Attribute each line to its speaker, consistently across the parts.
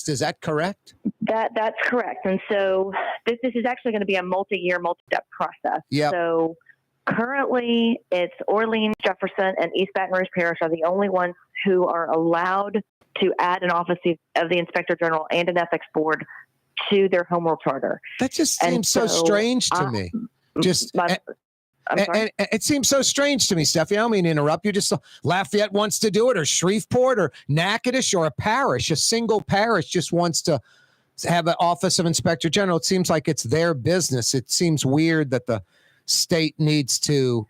Speaker 1: Is that correct?
Speaker 2: That's correct. And so this is actually going to be a multi-year, multi-step process.
Speaker 1: Yep.
Speaker 2: So currently it's Orleans, Jefferson, and East Baton Rouge Parish are the only ones who are allowed to add an office of the Inspector General and an ethics board to their home rule charter.
Speaker 1: That just seems so strange to me. And it seems so strange to me, Stephanie. I don't mean to interrupt you. Just Lafayette wants to do it, or Shreveport, or Natchitoches, or a single parish just wants to have an office of Inspector General. It seems like it's their business. It seems weird that the state needs to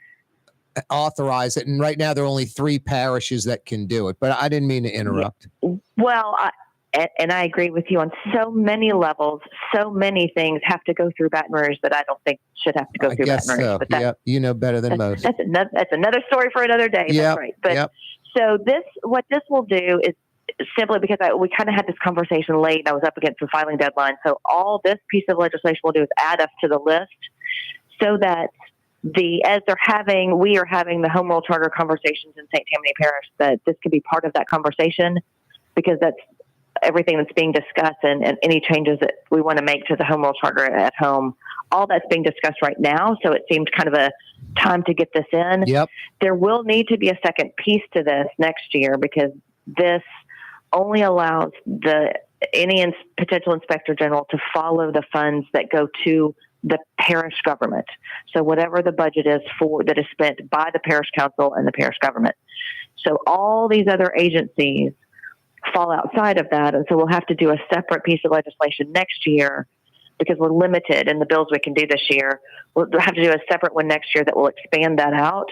Speaker 1: authorize it. And right now there are only 3 parishes that can do it. But I didn't mean to interrupt.
Speaker 2: Well, and I agree with you on so many levels. So many things have to go through Baton Rouge that I don't think should have to go through Baton Rouge.
Speaker 1: So. But you know better than most.
Speaker 2: That's another story for another day.
Speaker 1: Yep.
Speaker 2: That's right. But so what this will do is simply because we kind of had this conversation late and I was up against the filing deadline. So all this piece of legislation will do is add us to the list so that we are having the home rule charter conversations in St. Tammany Parish, that this could be part of that conversation, because that's everything that's being discussed and any changes that we want to make to the home rule charter at home. All that's being discussed right now. So it seemed kind of a time to get this in.
Speaker 1: Yep.
Speaker 2: There will need to be a second piece to this next year, because this only allows any potential Inspector General to follow the funds that go to the parish government. So whatever the budget is that is spent by the parish council and the parish government. So all these other agencies fall outside of that. And so we'll have to do a separate piece of legislation next year, because we're limited in the bills we can do this year. We'll have to do a separate one next year that will expand that out.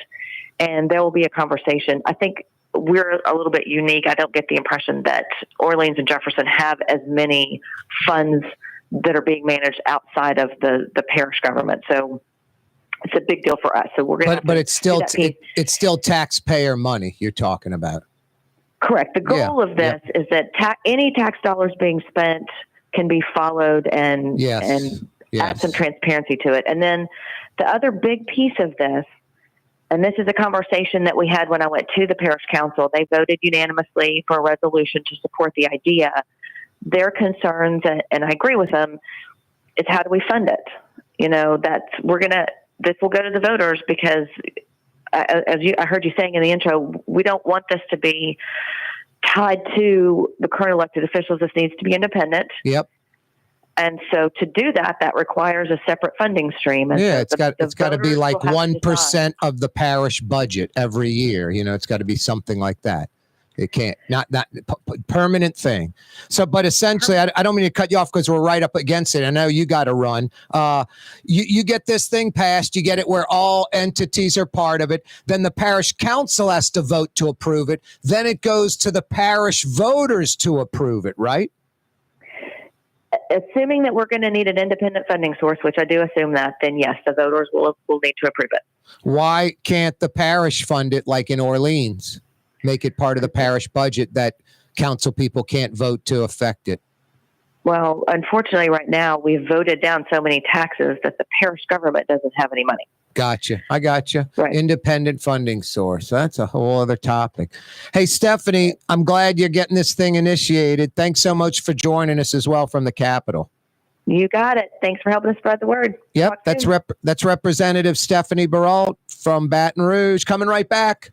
Speaker 2: And there will be a conversation. I think we're a little bit unique. I don't get the impression that Orleans and Jefferson have as many funds that are being managed outside of the parish government. So it's a big deal for us. So we're going to,
Speaker 1: but it's still taxpayer money you're talking about.
Speaker 2: Correct. The goal of this is that any tax dollars being spent can be followed and add some transparency to it. And then the other big piece of this, and this is a conversation that we had when I went to the parish council, they voted unanimously for a resolution to support the idea. Their concerns, and I agree with them, is how do we fund it? This will go to the voters, because I heard you saying in the intro, we don't want this to be tied to the current elected officials. This needs to be independent.
Speaker 1: Yep.
Speaker 2: And so to do that requires a separate funding stream. And
Speaker 1: it's got to be like 1% of the parish budget every year. It's got to be something like that. It can't, not permanent thing. So, but essentially, I don't mean to cut you off because we're right up against it. I know you got to run. You get this thing passed, you get it where all entities are part of it. Then the parish council has to vote to approve it. Then it goes to the parish voters to approve it, right?
Speaker 2: Assuming that we're going to need an independent funding source, which I do assume that, then yes, the voters will need to approve it.
Speaker 1: Why can't the parish fund it like in Orleans? Make it part of the parish budget that council people can't vote to affect it?
Speaker 2: Well, unfortunately, right now, we've voted down so many taxes that the parish government doesn't have any money.
Speaker 1: Gotcha. I gotcha.
Speaker 2: Right. Independent
Speaker 1: funding source. That's a whole other topic. Hey, Stephanie, I'm glad you're getting this thing initiated. Thanks so much for joining us as well from the Capitol.
Speaker 2: You got it. Thanks for helping us spread the word.
Speaker 1: Yep. That's Representative Stephanie Baralt from Baton Rouge. Coming right back.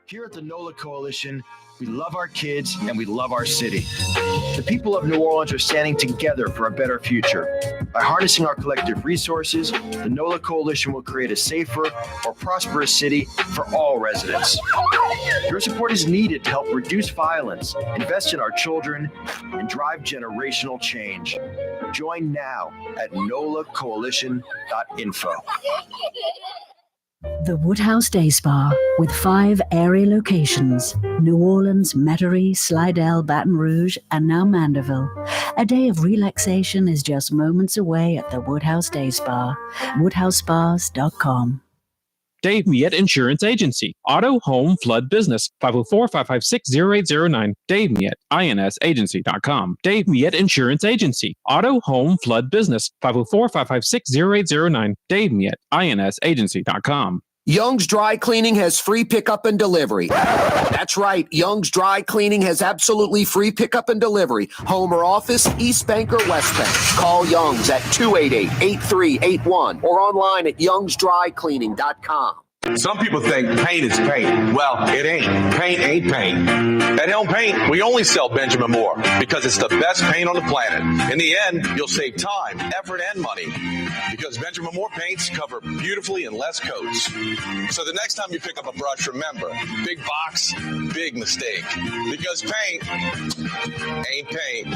Speaker 3: Here at the NOLA Coalition, we love our kids and we love our city. The people of New Orleans are standing together for a better future. By harnessing our collective resources, the NOLA Coalition will create a safer, more prosperous city for all residents. Your support is needed to help reduce violence, invest in our children, and drive generational change. Join now at nolacoalition.info.
Speaker 4: The Woodhouse Day Spa, with 5 area locations: New Orleans, Metairie, Slidell, Baton Rouge, and now Mandeville. A day of relaxation is just moments away at the Woodhouse Day Spa. WoodhouseSpas.com.
Speaker 5: Dave Miette Insurance Agency. Auto, home, flood, business. 504-556-0809. Dave Miette, insagency.com. Dave Miette Insurance Agency. Auto, home, flood, business. 504-556-0809. Dave Miette, insagency.com.
Speaker 6: Young's Dry Cleaning has free pickup and delivery. That's right. Young's Dry Cleaning has absolutely free pickup and delivery. Home or office, East Bank or West Bank. Call Young's at 288-8381 or online at youngsdrycleaning.com.
Speaker 7: Some people think paint is paint. Well, it ain't. Paint ain't paint. At Helm Paint, we only sell Benjamin Moore because it's the best paint on the planet. In the end, you'll save time, effort, and money because Benjamin Moore paints cover beautifully in less coats. So the next time you pick up a brush, remember, big box, big mistake. Because paint ain't paint.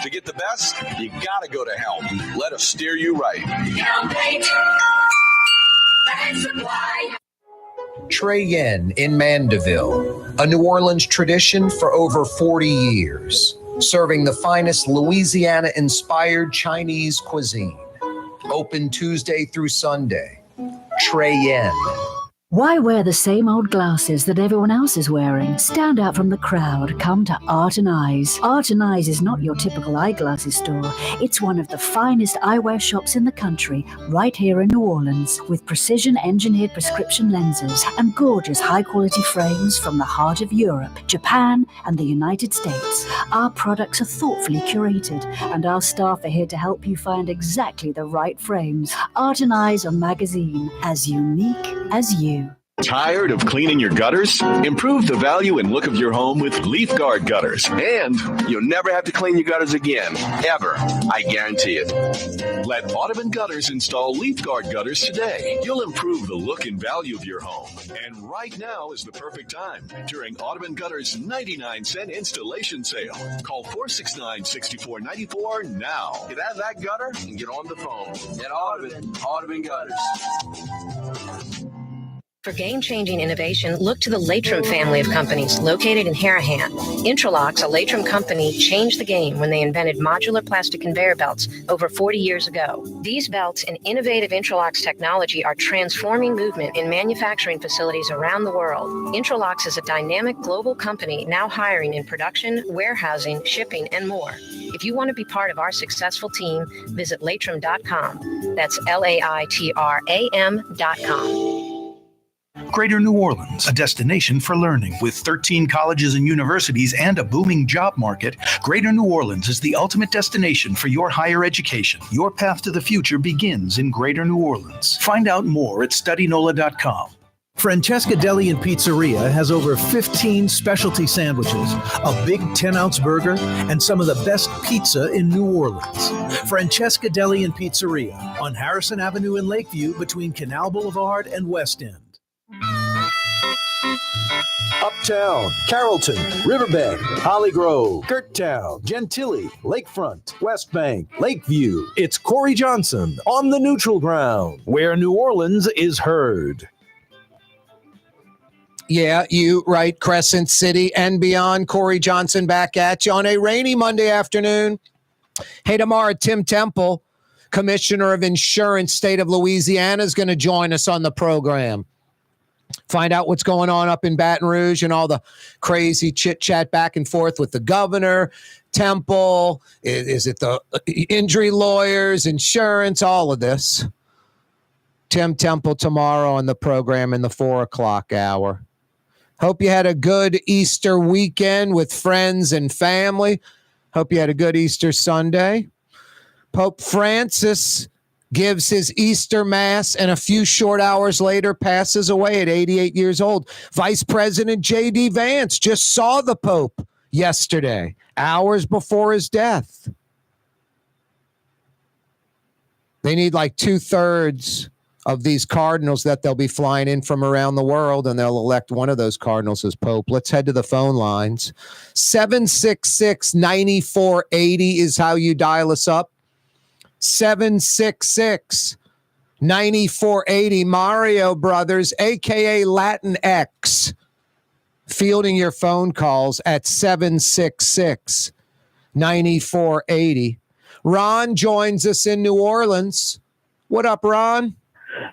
Speaker 7: To get the best, you gotta go to Helm. Let us steer you right. Helm Paint.
Speaker 1: Trey Yen in Mandeville, a New Orleans tradition for over 40 years, serving the finest Louisiana-inspired Chinese cuisine. Open Tuesday through Sunday. Trey Yen.
Speaker 4: Why wear the same old glasses that everyone else is wearing? Stand out from the crowd. Come to Art and Eyes. Art and Eyes is not your typical eyeglasses store. It's one of the finest eyewear shops in the country, right here in New Orleans, with precision-engineered prescription lenses and gorgeous high-quality frames from the heart of Europe, Japan, and the United States. Our products are thoughtfully curated, and our staff are here to help you find exactly the right frames. Art and Eyes on Magazine, as unique as you.
Speaker 8: Tired of cleaning your gutters? Improve the value and look of your home with Leaf Guard gutters. And you'll never have to clean your gutters again. Ever. I guarantee it. Let Audubon Gutters install Leaf Guard gutters today. You'll improve the look and value of your home. And right now is the perfect time during Audubon Gutters' 99-cent installation sale. Call 469-6494 now. Get out of that gutter and get on the phone. At Audubon Gutters.
Speaker 9: For game-changing innovation, look to the Latrim family of companies located in Harahan. Intralox, a Latrim company, changed the game when they invented modular plastic conveyor belts over 40 years ago. These belts and innovative Intralox technology are transforming movement in manufacturing facilities around the world. Intralox is a dynamic global company now hiring in production, warehousing, shipping, and more. If you want to be part of our successful team, visit Latrim.com. That's LAITRAM.com.
Speaker 10: Greater New Orleans, a destination for learning. With 13 colleges and universities and a booming job market, Greater New Orleans is the ultimate destination for your higher education. Your path to the future begins in Greater New Orleans. Find out more at studynola.com.
Speaker 11: Francesca Deli and Pizzeria has over 15 specialty sandwiches, a big 10-ounce burger, and some of the best pizza in New Orleans. Francesca Deli and Pizzeria on Harrison Avenue in Lakeview between Canal Boulevard and West End.
Speaker 12: Uptown, Carrollton, Riverbend, Holly Grove, Kirktown, Gentilly, Lakefront, West Bank, Lakeview. It's Corey Johnson on the neutral ground, where New Orleans is heard.
Speaker 1: Yeah, you right. Crescent City and beyond. Corey Johnson back at you on a rainy Monday afternoon. Hey, tomorrow, Tim Temple, Commissioner of Insurance, State of Louisiana, is going to join us on the program. Find out what's going on up in Baton Rouge and all the crazy chit-chat back and forth with the governor, Temple, is it the injury lawyers, insurance, all of this. Tim Temple tomorrow on the program in the 4 o'clock hour. Hope you had a good Easter weekend with friends and family. Hope you had a good Easter Sunday. Pope Francis gives his Easter Mass, and a few short hours later passes away at 88 years old. Vice President J.D. Vance just saw the Pope yesterday, hours before his death. They need like 2/3 of these cardinals that they'll be flying in from around the world, and they'll elect one of those cardinals as Pope. Let's head to the phone lines. 766-9480 is how you dial us up. 766-9480. Mario Brothers, a.k.a. Latin X, fielding your phone calls at 766-9480. Ron joins us in New Orleans. What up, Ron?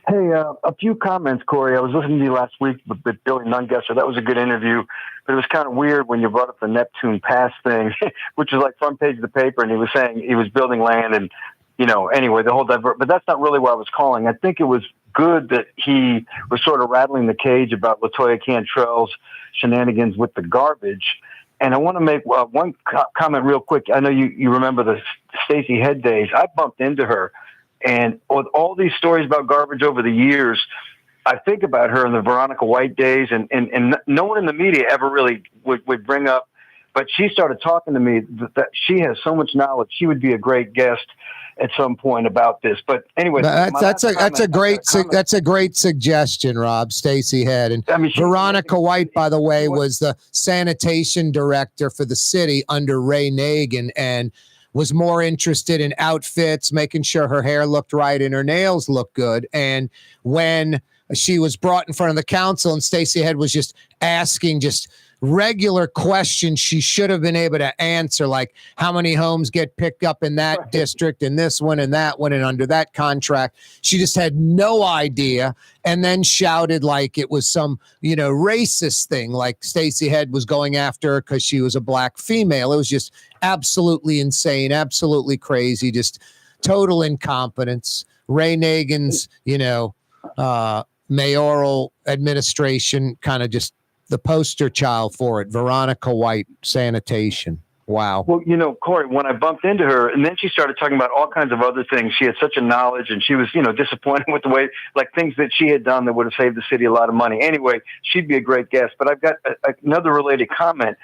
Speaker 13: Hey, a few comments, Corey. I was listening to you last week with Billy Nungesser. That was a good interview, but it was kind of weird when you brought up the Neptune Pass thing, which was like front page of the paper, and he was saying he was building land and, anyway, the whole but that's not really why I was calling. I think it was good that he was sort of rattling the cage about LaToya Cantrell's shenanigans with the garbage. And I want to make one comment real quick. I know you remember the Stacey Head days. I bumped into her. And with all these stories about garbage over the years, I think about her in the Veronica White days, and no one in the media ever really would bring up. But she started talking to me that she has so much knowledge. She would be a great guest at some point about this. But anyway,
Speaker 1: that's a great suggestion, Rob. Stacey Head and Veronica White, by the way, was the sanitation director for the city under Ray Nagin, and was more interested in outfits, making sure her hair looked right and her nails looked good. And when she was brought in front of the council and Stacey Head was just asking just regular questions she should have been able to answer, like how many homes get picked up in that district and this one and that one and under that contract. She just had no idea, and then shouted like it was some, racist thing, like Stacey Head was going after her because she was a black female. It was just absolutely insane, absolutely crazy, just total incompetence. Ray Nagin's, mayoral administration kind of just the poster child for it. Veronica White, sanitation. Wow.
Speaker 13: Well, Corey, when I bumped into her, and then she started talking about all kinds of other things. She had such a knowledge, and she was, disappointed with the way, like things that she had done that would have saved the city a lot of money. Anyway, she'd be a great guest. But I've got another related comment.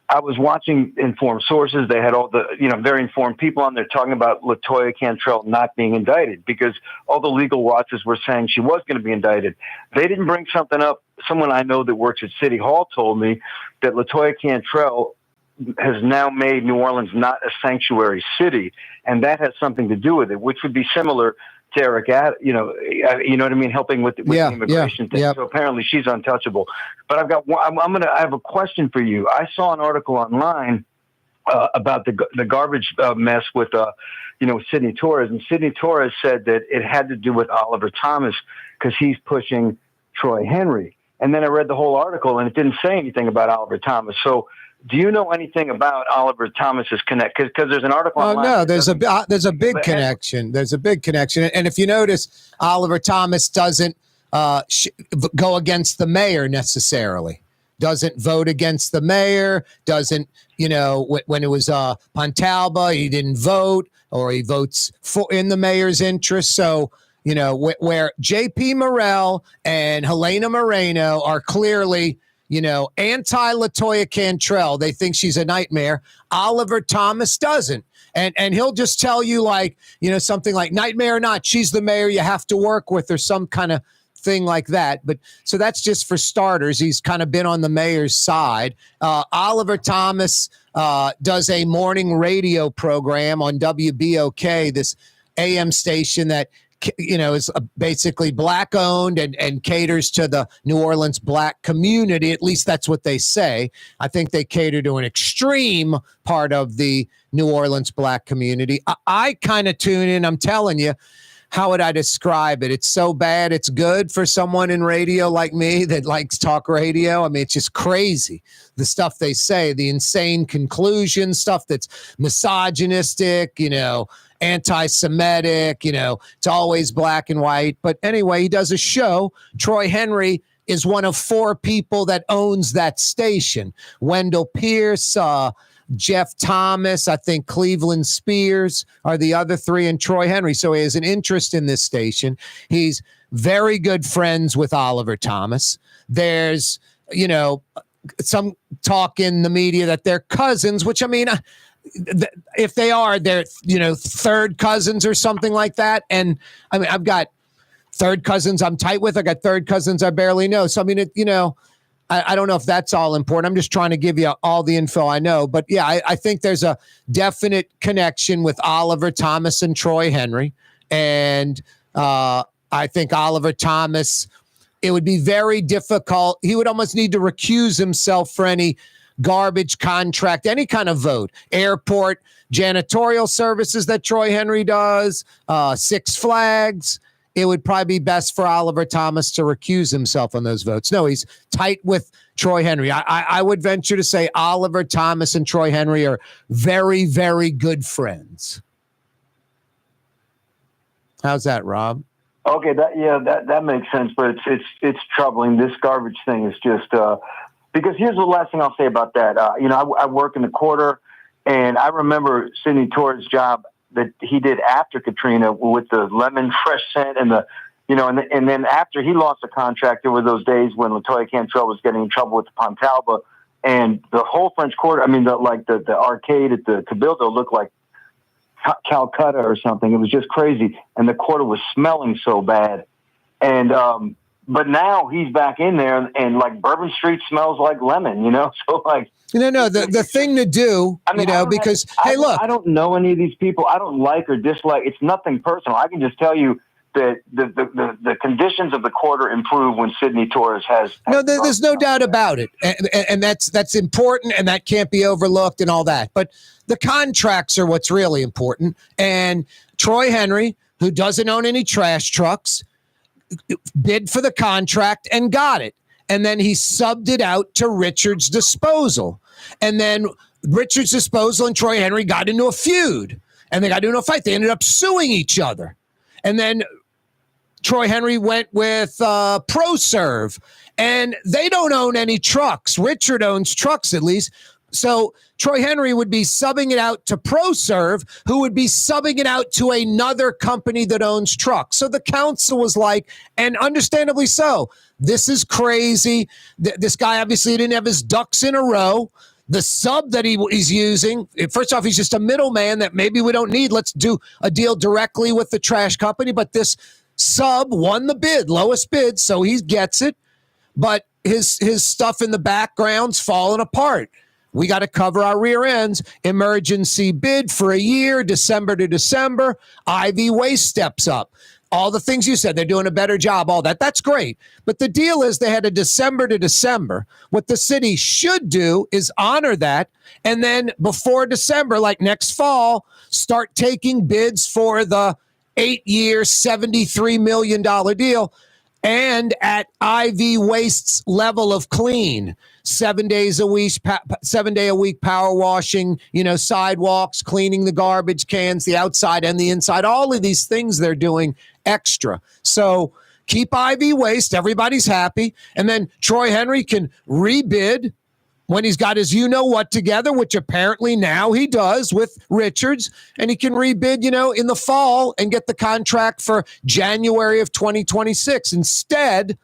Speaker 13: I was watching Informed Sources. They had all the, very informed people on there talking about LaToya Cantrell not being indicted because all the legal watchers were saying she was going to be indicted. They didn't bring something up. Someone I know that works at City Hall told me that LaToya Cantrell has now made New Orleans not a sanctuary city, and that has something to do with it, which would be similar to Eric, you know what I mean, helping with the immigration thing. So apparently she's untouchable. But I've got I have a question for you. I saw an article online about the garbage mess with Sidney Torres, and Sidney Torres said that it had to do with Oliver Thomas because he's pushing Troy Henry. And then I read the whole article, and it didn't say anything about Oliver Thomas. So do you know anything about Oliver Thomas's connect? Because there's an article.
Speaker 1: Oh no, there's a big connection. There's a big connection, and if you notice, Oliver Thomas doesn't go against the mayor necessarily. Doesn't vote against the mayor. Doesn't when it was Pontalba, he didn't vote, or he votes in the mayor's interest. So where J.P. Morrell and Helena Moreno are clearly anti-LaToya Cantrell. They think she's a nightmare. Oliver Thomas doesn't. And he'll just tell you something like nightmare or not, she's the mayor you have to work with, or some kind of thing like that. But so that's just for starters. He's kind of been on the mayor's side. Oliver Thomas does a morning radio program on WBOK, this AM station that is basically black owned and caters to the New Orleans black community. At least that's what they say. I think they cater to an extreme part of the New Orleans black community. I kind of tune in. I'm telling you, how would I describe it? It's so bad it's good for someone in radio like me that likes talk radio. I mean, it's just crazy. The stuff they say, the insane conclusions, stuff that's misogynistic, anti-Semitic, it's always black and white. But anyway, he does a show. Troy Henry is one of 4 people that owns that station. Wendell Pierce, Jeff Thomas, I think Cleveland Spears are the other 3, and Troy Henry. So he has an interest in this station. He's very good friends with Oliver Thomas. There's, some talk in the media that they're cousins, which I mean, if they are, they're, third cousins or something like that. And I mean, I've got third cousins I'm tight with. I got third cousins I barely know. So, I mean, I don't know if that's all important. I'm just trying to give you all the info I know. But yeah, I think there's a definite connection with Oliver Thomas and Troy Henry. And I think Oliver Thomas, it would be very difficult. He would almost need to recuse himself for any garbage contract, any kind of vote, airport, janitorial services that Troy Henry does, Six Flags, it would probably be best for Oliver Thomas to recuse himself on those votes. No, he's tight with Troy Henry. I would venture to say Oliver Thomas and Troy Henry are very, very good friends. How's that, Rob?
Speaker 13: Okay, that makes sense, but it's troubling. This garbage thing is just because here's the last thing I'll say about that. I work in the quarter, and I remember Sidney Torres' job that he did after Katrina with the lemon fresh scent and and then after he lost the contract, there were those days when LaToya Cantrell was getting in trouble with the Pontalba, and the whole French Quarter. I mean, the arcade at the Cabildo looked like Calcutta or something. It was just crazy, and the quarter was smelling so bad. And but now he's back in there, and like Bourbon Street smells like lemon, So like,
Speaker 1: no, the thing to do, because hey, look,
Speaker 13: I don't know any of these people. I don't like or dislike. It's nothing personal. I can just tell you that the conditions of the quarter improve when Sidney Torres has. No,
Speaker 1: there's no doubt about it, and that's important, and that can't be overlooked, and all that. But the contracts are what's really important. And Troy Henry, who doesn't own any trash trucks, bid for the contract and got it, and then he subbed it out to Richards Disposal, and then Richards Disposal and Troy Henry got into a feud, and they got into a fight. They ended up suing each other, and then Troy Henry went with ProServe, and they don't own any trucks. Richard owns trucks, at least. So Troy Henry would be subbing it out to ProServe, who would be subbing it out to another company that owns trucks. So the council was like, and understandably so, this is crazy. This guy obviously didn't have his ducks in a row. The sub that he's using, first off, he's just a middleman that maybe we don't need. Let's do a deal directly with the trash company. But this sub won the bid, lowest bid, so he gets it. But his stuff in the background's falling apart. We got to cover our rear ends. Emergency bid for a year, December to December. Ivy Waste steps up. All the things you said, they're doing a better job, all that. That's great. But the deal is they had a December to December. What the city should do is honor that. And then before December, like next fall, start taking bids for the 8-year, $73 million deal. And at IV Waste's level of clean, 7 days a week, 7 day a week power washing, sidewalks, cleaning the garbage cans, the outside and the inside, all of these things they're doing extra. So keep IV Waste. Everybody's happy. And then Troy Henry can rebid when he's got his what together, which apparently now he does with Richards, and he can rebid, in the fall and get the contract for January of 2026. Instead,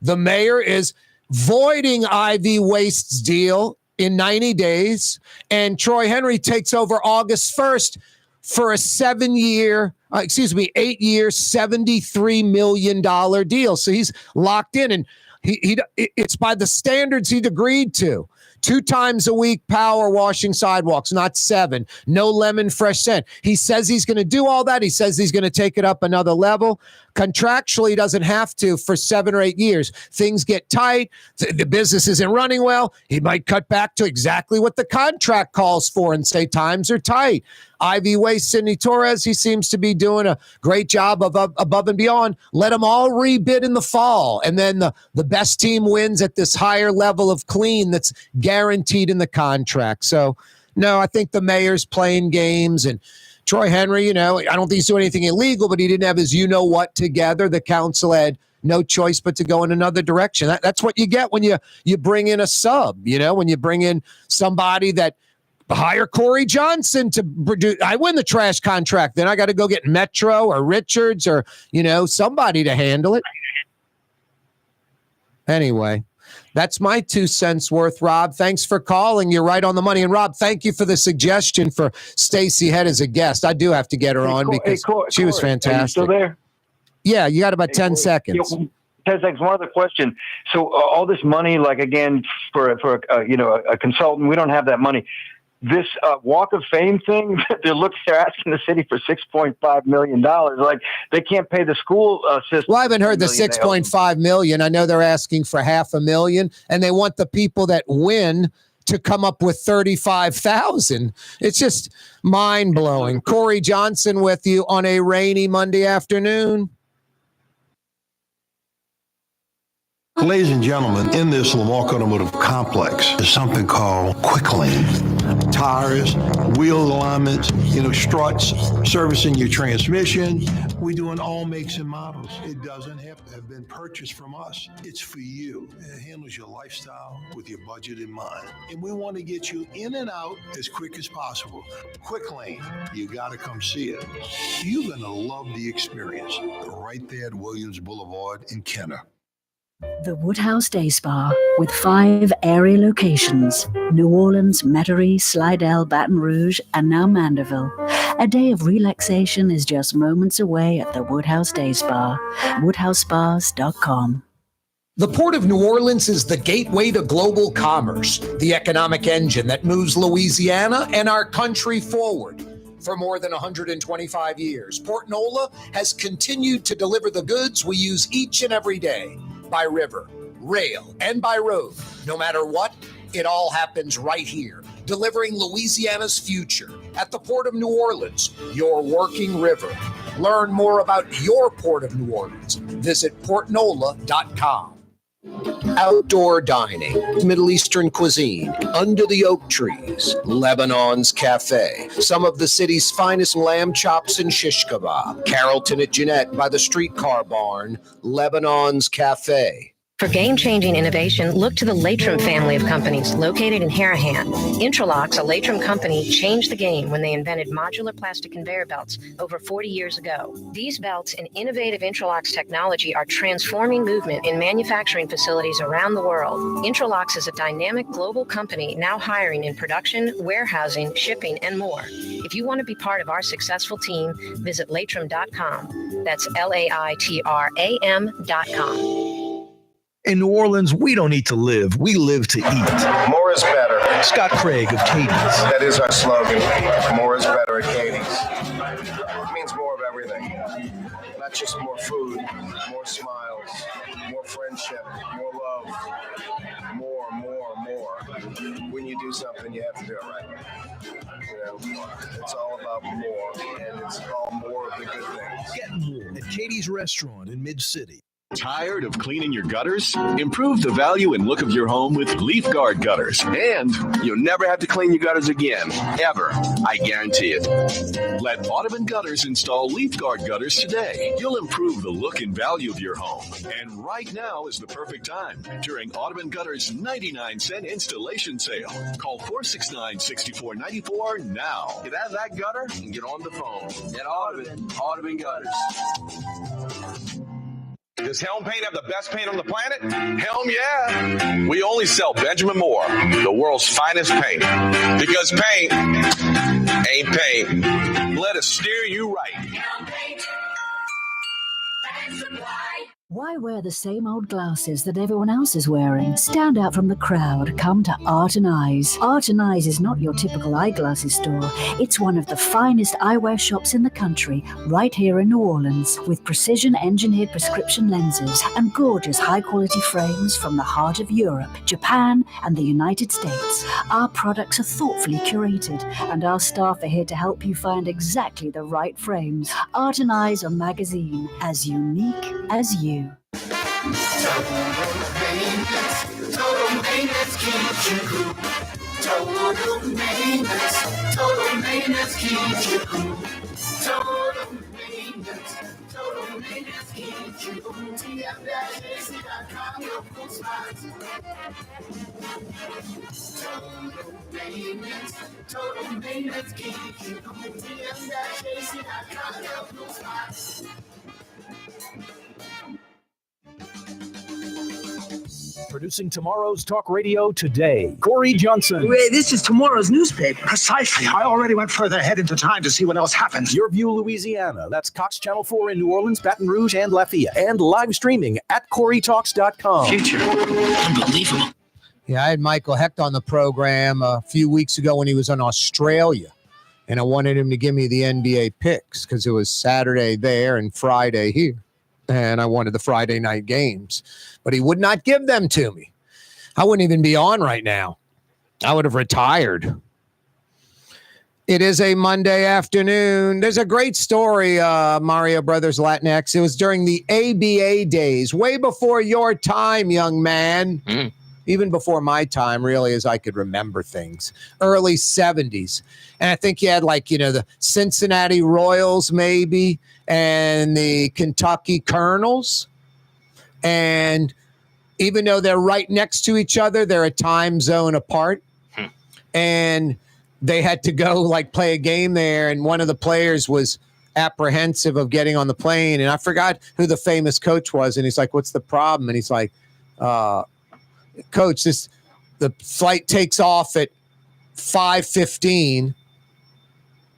Speaker 1: the mayor is voiding IV Waste's deal in 90 days, and Troy Henry takes over August 1st for a 8-year, $73 million deal. So he's locked in, and it's by the standards he'd agreed to. 2 times a week power washing sidewalks, not 7. No lemon fresh scent. He says he's going to do all that. He says he's going to take it up another level. Contractually, he doesn't have to for 7 or 8 years. Things get tight. The business isn't running well. He might cut back to exactly what the contract calls for and say times are tight. Ivy Waste, Sidney Torres, he seems to be doing a great job of above and beyond. Let them all rebid in the fall. And then the best team wins at this higher level of clean that's guaranteed in the contract. So, no, I think the mayor's playing games. And Troy Henry, I don't think he's doing anything illegal, but he didn't have his what together. The council had no choice but to go in another direction. That's what you get when you bring in a sub, when you bring in somebody that hire Corey Johnson to produce. I win the trash contract. Then I got to go get Metro or Richards or, somebody to handle it. Anyway, that's my 2 cents worth, Rob. Thanks for calling. You're right on the money. And Rob, thank you for the suggestion for Stacey Head as a guest. I do have to get her on because she was fantastic.
Speaker 13: Are you still there?
Speaker 1: Yeah, you got about 10 seconds.
Speaker 13: 10 seconds. One other question. So all this money, like again, for a consultant, we don't have that money. This Walk of Fame thing, they're asking the city for $6.5 million. Like they can't pay the school system.
Speaker 1: Well, I haven't heard the $6.5 million. I know they're asking for $500,000, and they want the people that win to come up with $35,000. It's just mind blowing. Corey Johnson with you on a rainy Monday afternoon.
Speaker 14: Ladies and gentlemen, in this Lamarck Automotive Complex is something called Quick Lane. Tires, wheel alignments, struts, servicing your transmission. We do in all makes and models. It doesn't have to have been purchased from us. It's for you. It handles your lifestyle with your budget in mind. And we want to get you in and out as quick as possible. Quick Lane, you got to come see it. You're going to love the experience right there at Williams Boulevard in Kenner.
Speaker 4: The Woodhouse Day Spa, with 5 area locations: New Orleans, Metairie, Slidell, Baton Rouge, and now Mandeville. A day of relaxation is just moments away at the Woodhouse Day Spa. WoodhouseSpas.com.
Speaker 1: The Port of New Orleans is the gateway to global commerce, the economic engine that moves Louisiana and our country forward. For more than 125 years, Port Nola has continued to deliver the goods we use each and every day. By river, rail, and by road. No matter what, it all happens right here, delivering Louisiana's future at the Port of New Orleans, your working river. Learn more about your Port of New Orleans. Visit portnola.com. Outdoor dining, Middle Eastern cuisine, under the oak trees, Lebanon's Cafe, some of the city's finest lamb chops and shish kebab, Carrollton at Jeanette by the streetcar barn, Lebanon's Cafe.
Speaker 9: For game-changing innovation, look to the Latrim family of companies located in Harahan. Intralocks, a Latrim company, changed the game when they invented modular plastic conveyor belts over 40 years ago. These belts and innovative Intralocks technology are transforming movement in manufacturing facilities around the world. Intralocks is a dynamic global company now hiring in production, warehousing, shipping, and more. If you want to be part of our successful team, visit latrim.com. That's LAITRAM.com.
Speaker 10: In New Orleans, we don't eat to live. We live to eat.
Speaker 3: More is better.
Speaker 10: Scott Craig of Katie's.
Speaker 3: That is our slogan. More is better at Katie's. It means more of everything. Not just more food, more smiles, more friendship, more love. More. When you do something, you have to do it right. It's all about more, and it's all more of the good things.
Speaker 10: Get more at Katie's Restaurant in Mid-City.
Speaker 8: Tired of cleaning your gutters? Improve the value and look of your home with Leaf Guard gutters. And you'll never have to clean your gutters again, ever. I guarantee it. Let Audubon Gutters install Leaf Guard gutters today. You'll improve the look and value of your home. And right now is the perfect time during Audubon Gutters' 99-cent installation sale. Call 469-6494 now.
Speaker 3: Get out of that gutter and get on the phone. At Audubon Gutters.
Speaker 7: Does Helm Paint have the best paint on the planet? Helm, yeah. We only sell Benjamin Moore, the world's finest paint. Because paint ain't paint. Let us steer you right. Helm Paint.
Speaker 4: Why wear the same old glasses that everyone else is wearing? Stand out from the crowd. Come to Art and Eyes. Art and Eyes is not your typical eyeglasses store. It's one of the finest eyewear shops in the country, right here in New Orleans, with precision-engineered prescription lenses and gorgeous high-quality frames from the heart of Europe, Japan, and the United States. Our products are thoughtfully curated, and our staff are here to help you find exactly the right frames. Art and Eyes are magazine, as unique as you.
Speaker 15: Total maintenance keeps you cool. Total maintenance keeps you cool. Total maintenance keeps you cool. TM-AC.com, your cool spots. Total maintenance keeps you cool. TM-AC.com, your cool spots.
Speaker 11: Producing tomorrow's talk radio today, Corey Johnson.
Speaker 16: This is tomorrow's newspaper. Precisely. I already went further ahead into time to see what else happens.
Speaker 11: Your View, Louisiana. That's Cox Channel 4 in New Orleans, Baton Rouge, and Lafayette. And live streaming at CoreyTalks.com.
Speaker 16: Future. Unbelievable.
Speaker 1: Yeah, I had Michael Hecht on the program a few weeks ago when he was in Australia. And I wanted him to give me the NBA picks because it was Saturday there and Friday here. And I wanted the Friday night games, but he would not give them to me. I wouldn't even be on right now. I would have retired. It is a Monday afternoon. There's a great story, Mario Brothers Latinx. It was during the ABA days, way before your time, young man. Even before my time, really, as I could remember things. Early 70s. And I think you had the Cincinnati Royals maybe, and the Kentucky Colonels. And even though they're right next to each other, they're a time zone apart. And they had to go play a game there, and one of the players was apprehensive of getting on the plane, and I forgot who the famous coach was, and he's like, "What's the problem?" And he's like, "Coach, the flight takes off at 5:15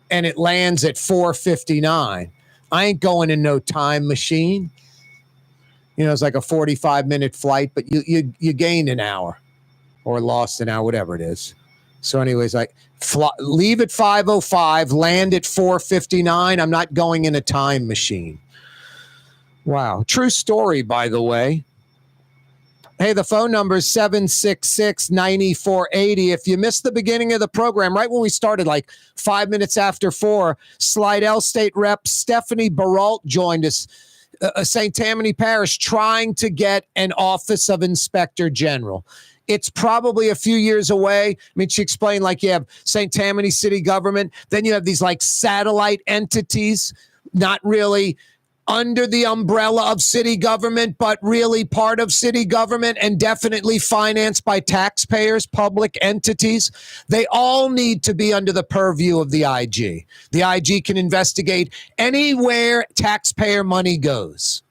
Speaker 1: and it lands at 4:59. I ain't going in no time machine. It's like a 45-minute flight, but you gained an hour or lost an hour, whatever it is." So anyways, leave at 5:05, land at 4:59. I'm not going in a time machine. Wow. True story, by the way. Hey, the phone number is 766-9480. If you missed the beginning of the program, right when we started, 5 minutes after 4, Slidell State Rep Stephanie Barault joined us, St. Tammany Parish, trying to get an Office of Inspector General. It's probably a few years away. I mean, she explained, you have St. Tammany city government. Then you have these satellite entities, not really under the umbrella of city government, but really part of city government and definitely financed by taxpayers, public entities. They all need to be under the purview of the IG. The IG can investigate anywhere taxpayer money goes.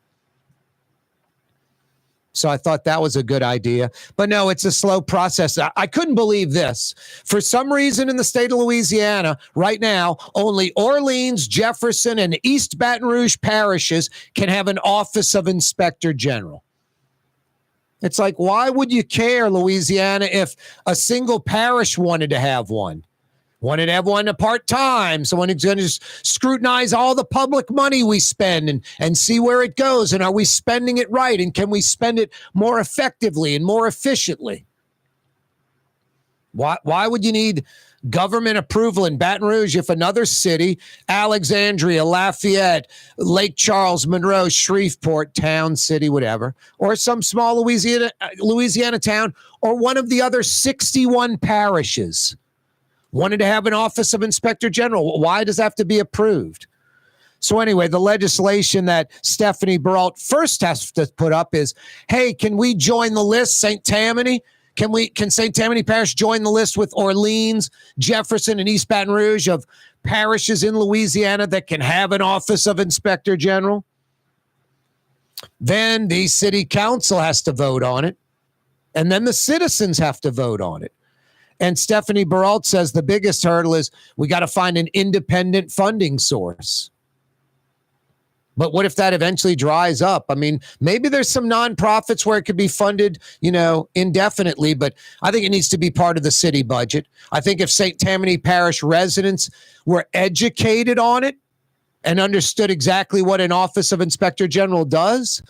Speaker 1: So I thought that was a good idea. But no, it's a slow process. I couldn't believe this. For some reason in the state of Louisiana, right now, only Orleans, Jefferson, and East Baton Rouge parishes can have an Office of Inspector General. It's like, why would you care, Louisiana, if a single parish wanted to have one? Wanted to have one part-time, someone who's going to scrutinize all the public money we spend and see where it goes, and are we spending it right, and can we spend it more effectively and more efficiently? Why would you need government approval in Baton Rouge if another city, Alexandria, Lafayette, Lake Charles, Monroe, Shreveport, town, city, whatever, or some small Louisiana town, or one of the other 61 parishes wanted to have an Office of Inspector General? Why does that have to be approved? So anyway, the legislation that Stephanie Barault first has to put up is, hey, can we join the list, St. Tammany? Can St. Tammany Parish join the list with Orleans, Jefferson, and East Baton Rouge of parishes in Louisiana that can have an Office of Inspector General? Then the city council has to vote on it, and then the citizens have to vote on it. And Stephanie Barault says the biggest hurdle is we got to find an independent funding source. But what if that eventually dries up? I mean, maybe there's some nonprofits where it could be funded, indefinitely, but I think it needs to be part of the city budget. I think if St. Tammany Parish residents were educated on it and understood exactly what an Office of Inspector General does,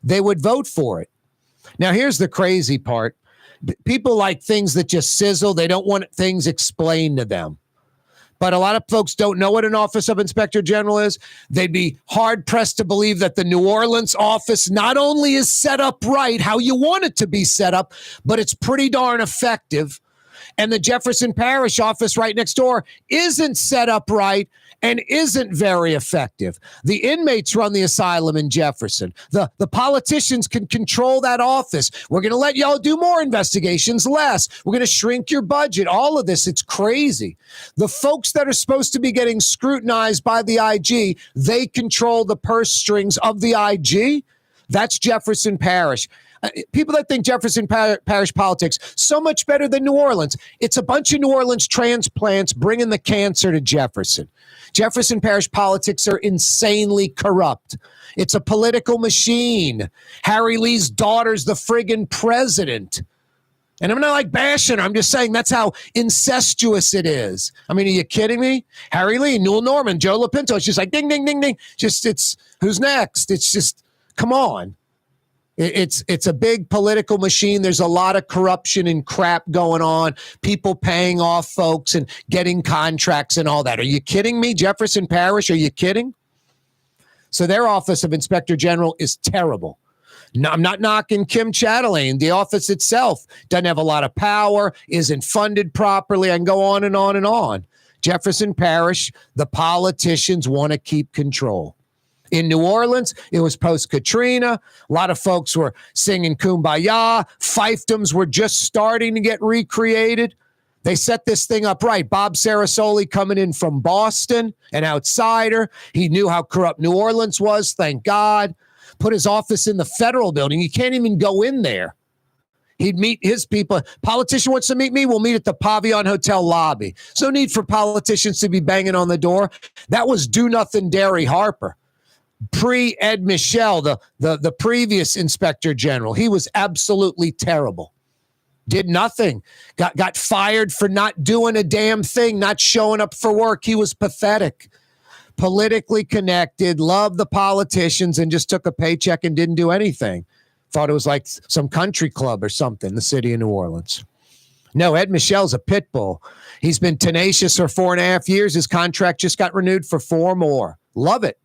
Speaker 1: they would vote for it. Now, here's the crazy part. People like things that just sizzle. They don't want things explained to them. But a lot of folks don't know what an Office of Inspector General is. They'd be hard-pressed to believe that the New Orleans office not only is set up right, how you want it to be set up, but it's pretty darn effective. And the Jefferson Parish office right next door isn't set up right and isn't very effective. The inmates run the asylum in Jefferson. The politicians can control that office. We're going to let y'all do more investigations, less. We're going to shrink your budget. All of this, it's crazy. The folks that are supposed to be getting scrutinized by the IG, they control the purse strings of the IG. That's Jefferson Parish. People that think Jefferson Parish politics so much better than New Orleans. It's a bunch of New Orleans transplants bringing the cancer to Jefferson. Jefferson Parish politics are insanely corrupt. It's a political machine. Harry Lee's daughter's the friggin' president. And I'm not bashing her. I'm just saying that's how incestuous it is. I mean, are you kidding me? Harry Lee, Newell Norman, Joe LaPinto. It's just ding, ding, ding, ding. It's who's next? It's just, come on. It's a big political machine. There's a lot of corruption and crap going on. People paying off folks and getting contracts and all that. Are you kidding me? Jefferson Parish, are you kidding? So their Office of Inspector General is terrible. No, I'm not knocking Kim Chatelain. The office itself doesn't have a lot of power, isn't funded properly. I can go on and on and on. Jefferson Parish, the politicians want to keep control. In New Orleans, it was post-Katrina. A lot of folks were singing Kumbaya. Fiefdoms were just starting to get recreated. They set this thing up right. Bob Sarasoli coming in from Boston, an outsider. He knew how corrupt New Orleans was, thank God. Put his office in the federal building. You can't even go in there. He'd meet his people. Politician wants to meet me, we'll meet at the Pavilion Hotel lobby. So no need for politicians to be banging on the door. That was do-nothing Derry Harper. Pre-Ed Michel, the previous inspector general, he was absolutely terrible. Did nothing. Got fired for not doing a damn thing, not showing up for work. He was pathetic. Politically connected, loved the politicians, and just took a paycheck and didn't do anything. Thought it was like some country club or something in the city of New Orleans. No, Ed Michel's a pit bull. He's been tenacious for 4.5 years. His contract just got renewed for 4 more. Love it.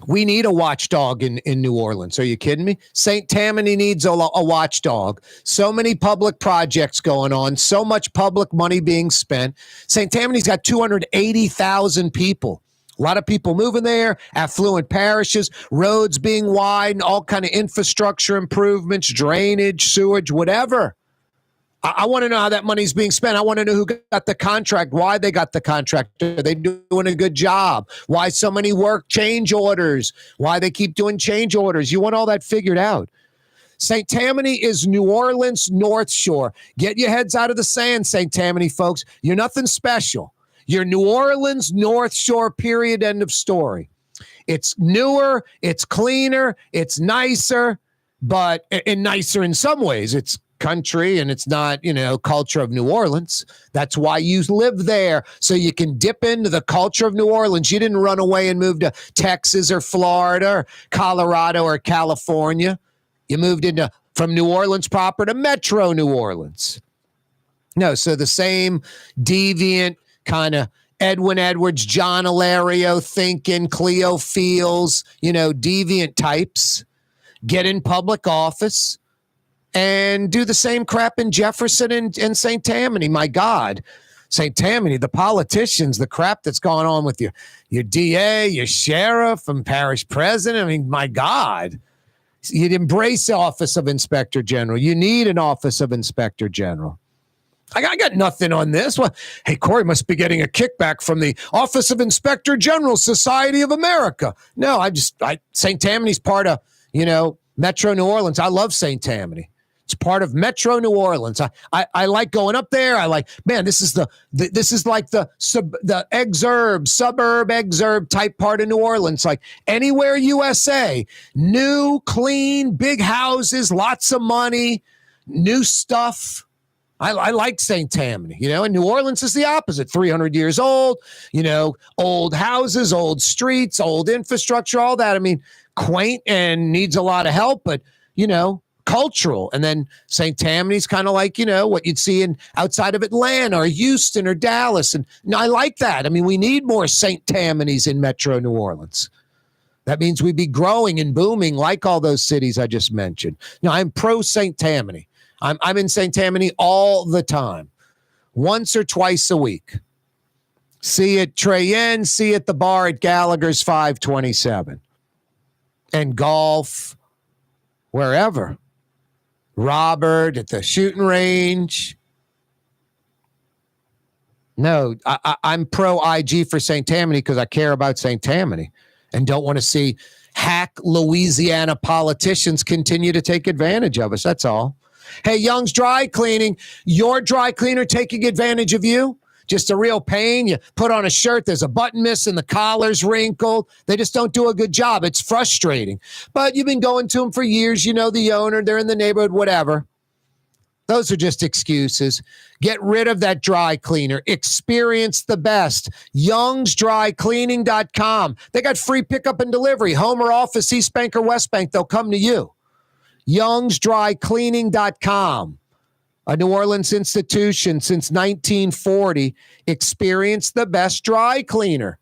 Speaker 1: We need a watchdog in New Orleans. Are you kidding me? St. Tammany needs a watchdog. So many public projects going on, so much public money being spent. St. Tammany's got 280,000 people. A lot of people moving there, affluent parishes, roads being widened, all kind of infrastructure improvements, drainage, sewage, whatever. I want to know how that money's being spent. I want to know who got the contract, why they got the contract. Are they doing a good job? Why so many work change orders? Why they keep doing change orders? You want all that figured out. St. Tammany is New Orleans North Shore. Get your heads out of the sand, St. Tammany folks. You're nothing special. You're New Orleans North Shore, period, end of story. It's newer, it's cleaner, it's nicer, but and nicer in some ways. It's country and it's not, culture of New Orleans. That's why you live there, so you can dip into the culture of New Orleans. You didn't run away and move to Texas or Florida or Colorado or California. You moved from New Orleans proper to Metro New Orleans. No, so the same deviant kind of Edwin Edwards, John Ilario thinking, Cleo Fields, deviant types get in public office and do the same crap in Jefferson and St. Tammany. My God, St. Tammany, the politicians, the crap that's gone on with your DA, your sheriff, and parish president. I mean, my God, you'd embrace the Office of Inspector General. You need an Office of Inspector General. I got nothing on this. Well, hey, Corey must be getting a kickback from the Office of Inspector General Society of America. No, St. Tammany's part of, Metro New Orleans. I love St. Tammany. It's part of Metro New Orleans. I like going up there. I like, man, this is like the suburb exurb type part of New Orleans. Like anywhere USA, new, clean, big houses, lots of money, new stuff. I like St. Tammany, and New Orleans is the opposite. 300 years old, old houses, old streets, old infrastructure, all that. I mean, quaint and needs a lot of help, but, cultural. And then St. Tammany's kind of like, what you'd see outside of Atlanta or Houston or Dallas. And I like that. I mean, we need more St. Tammany's in Metro New Orleans. That means we'd be growing and booming like all those cities I just mentioned. Now, I'm pro St. Tammany. I'm in St. Tammany all the time, once or twice a week. See at Treyen, see at the bar at Gallagher's 527. And golf, wherever. Robert at the shooting range. No, I'm pro IG for St. Tammany because I care about St. Tammany and don't want to see hack Louisiana politicians continue to take advantage of us. That's all. Hey, Young's Dry Cleaning, your dry cleaner taking advantage of you? Just a real pain. You put on a shirt, there's a button missing, the collar's wrinkled. They just don't do a good job. It's frustrating. But you've been going to them for years. You know the owner, they're in the neighborhood, whatever. Those are just excuses. Get rid of that dry cleaner. Experience the best. YoungsDryCleaning.com. They got free pickup and delivery. Home or office, East Bank or West Bank, they'll come to you. YoungsDryCleaning.com. A New Orleans institution since 1940. Experience the best dry cleaner.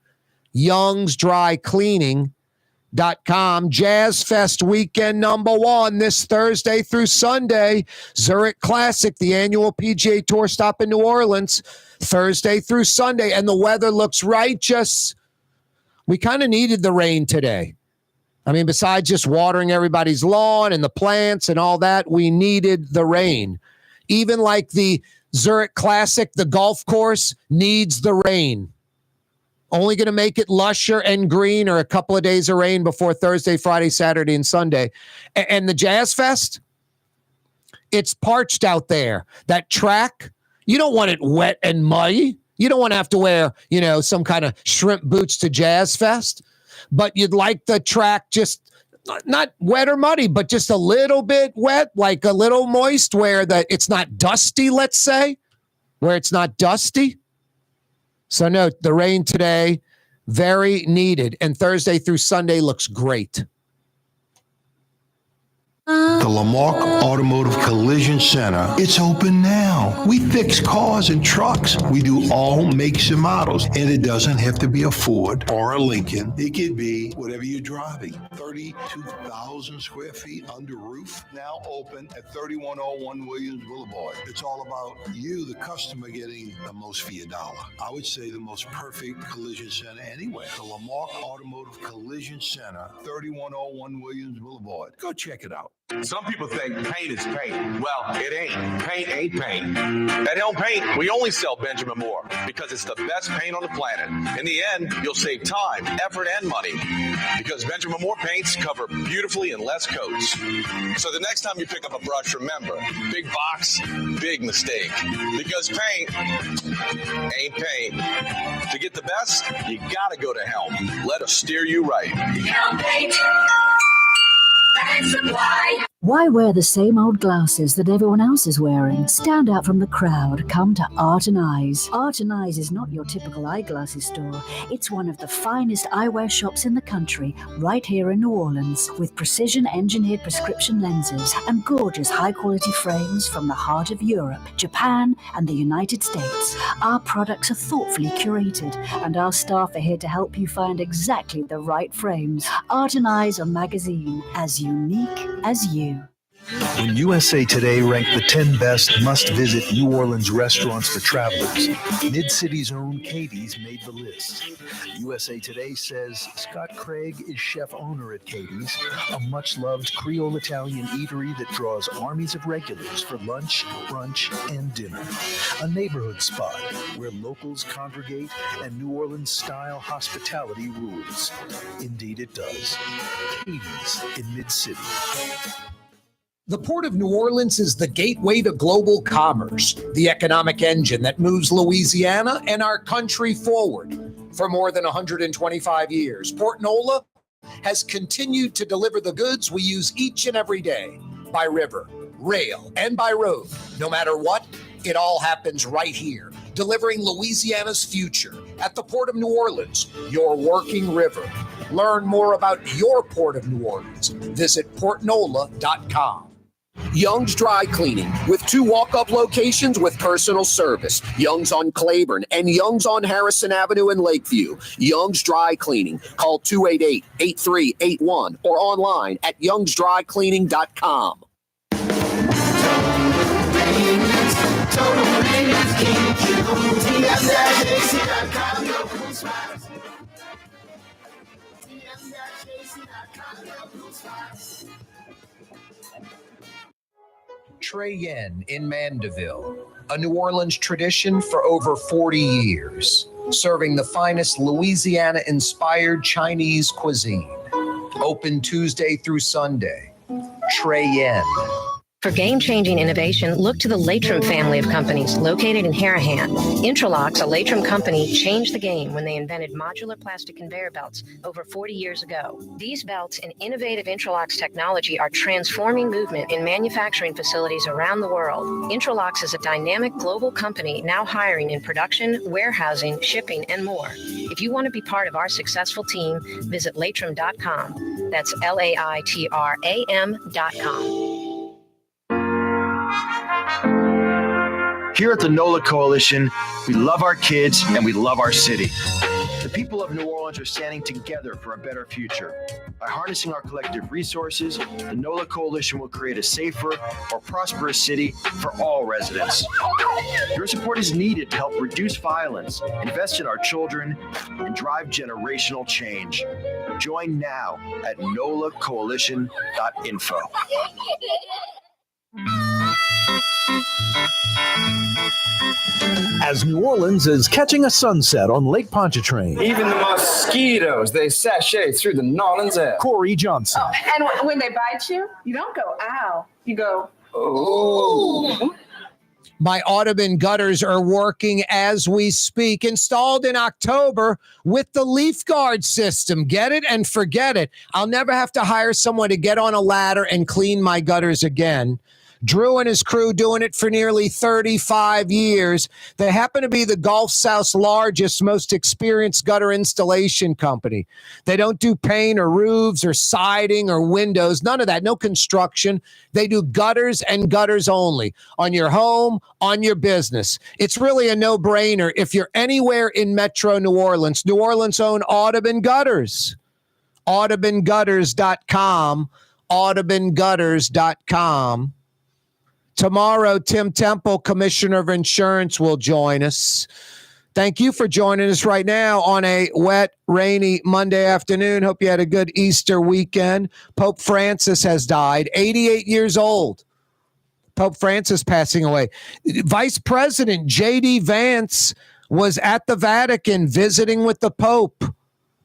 Speaker 1: YoungsDryCleaning.com. Jazz Fest weekend #1 this Thursday through Sunday. Zurich Classic, the annual PGA Tour stop in New Orleans, Thursday through Sunday. And the weather looks righteous. We kind of needed the rain today. I mean, besides just watering everybody's lawn and the plants and all that, we needed the rain. Even like the Zurich Classic, the golf course needs the rain. Only going to make it lusher and green, or a couple of days of rain before Thursday, Friday, Saturday, and Sunday. And the Jazz Fest, it's parched out there. That track, you don't want it wet and muddy. You don't want to have to wear, some kind of shrimp boots to Jazz Fest. But you'd like the track just not wet or muddy, but just a little bit wet, like a little moist, where it's not dusty, let's say, where it's not dusty. So no, the rain today, very needed. And Thursday through Sunday looks great.
Speaker 14: The Lamarck Automotive Collision Center, it's open now. We fix cars and trucks. We do all makes and models. And it doesn't have to be a Ford or a Lincoln. It could be whatever you're driving. 32,000 square feet under roof, now open at 3101 Williams Boulevard. It's all about you, the customer, getting the most for your dollar. I would say the most perfect collision center anywhere. The Lamarck Automotive Collision Center, 3101 Williams Boulevard. Go check it out.
Speaker 7: Some people think paint is paint. Well, it ain't. Paint ain't paint. At Helm Paint, we only sell Benjamin Moore because it's the best paint on the planet. In the end, you'll save time, effort, and money because Benjamin Moore paints cover beautifully in less coats. So the next time you pick up a brush, remember, big box, big mistake. Because paint ain't paint. To get the best, you gotta go to Helm. Let us steer you right. Helm Paint.
Speaker 4: Why wear the same old glasses that everyone else is wearing? Stand out from the crowd. Come to Art and Eyes. Art and Eyes is not your typical eyeglasses store. It's one of the finest eyewear shops in the country, right here in New Orleans, with precision-engineered prescription lenses and gorgeous high-quality frames from the heart of Europe, Japan, and the United States. Our products are thoughtfully curated, and our staff are here to help you find exactly the right frames. Art and Eyes are magazine, as unique as you.
Speaker 11: When USA Today ranked the 10 best must-visit New Orleans restaurants for travelers, Mid-City's own Katie's made the list. USA Today says Scott Craig is chef-owner at Katie's, a much-loved Creole Italian eatery that draws armies of regulars for lunch, brunch, and dinner. A neighborhood spot where locals congregate and New Orleans-style hospitality rules. Indeed it does. Katie's in Mid-City.
Speaker 6: The Port of New Orleans is the gateway to global commerce, the economic engine that moves Louisiana and our country forward. For more than 125 years, Port Nola has continued to deliver the goods we use each and every day by river, rail, and by road. No matter what, it all happens right here, delivering Louisiana's future at the Port of New Orleans, your working river. Learn more about your Port of New Orleans. Visit portnola.com. Young's Dry Cleaning, with 2 walk-up locations with personal service. Young's on Claiborne and Young's on Harrison Avenue in Lakeview. Young's Dry Cleaning. Call 288-8381 or online at youngsdrycleaning.com. Trey Yen in Mandeville, a New Orleans tradition for over 40 years, serving the finest Louisiana-inspired Chinese cuisine. Open Tuesday through Sunday. Trey Yen.
Speaker 9: For game-changing innovation, look to the Latrim family of companies located in Harahan. Intralocks, a Latrim company, changed the game when they invented modular plastic conveyor belts over 40 years ago. These belts and innovative Intralocks technology are transforming movement in manufacturing facilities around the world. Intralocks is a dynamic global company now hiring in production, warehousing, shipping, and more. If you want to be part of our successful team, visit latrim.com. That's LAITRAM.com.
Speaker 3: Here at the NOLA Coalition, we love our kids and we love our city. The people of New Orleans are standing together for a better future. By harnessing our collective resources, the NOLA Coalition will create a safer, more prosperous city for all residents. Your support is needed to help reduce violence, invest in our children, and drive generational change. Join now at nolacoalition.info.
Speaker 11: As New Orleans is catching a sunset on Lake Pontchartrain.
Speaker 17: Even the mosquitoes, they sashay through the Nolans air.
Speaker 11: Corey Johnson.
Speaker 18: Oh, and when they bite you, you don't go, ow. You go,
Speaker 17: ooh.
Speaker 1: My Audubon gutters are working as we speak, installed in October with the Leaf Guard system. Get it and forget it. I'll never have to hire someone to get on a ladder and clean my gutters again. Drew and his crew doing it for nearly 35 years. They happen to be the Gulf South's largest, most experienced gutter installation company. They don't do paint or roofs or siding or windows, none of that, no construction. They do gutters and gutters only on your home, on your business. It's really a no-brainer if you're anywhere in Metro New Orleans. New Orleans own Audubon Gutters. AudubonGutters.com. AudubonGutters.com. Tomorrow, Tim Temple, Commissioner of Insurance, will join us. Thank you for joining us right now on a wet, rainy Monday afternoon. Hope you had a good Easter weekend. Pope Francis has died, 88 years old. Pope Francis passing away. Vice President J.D. Vance was at the Vatican visiting with the Pope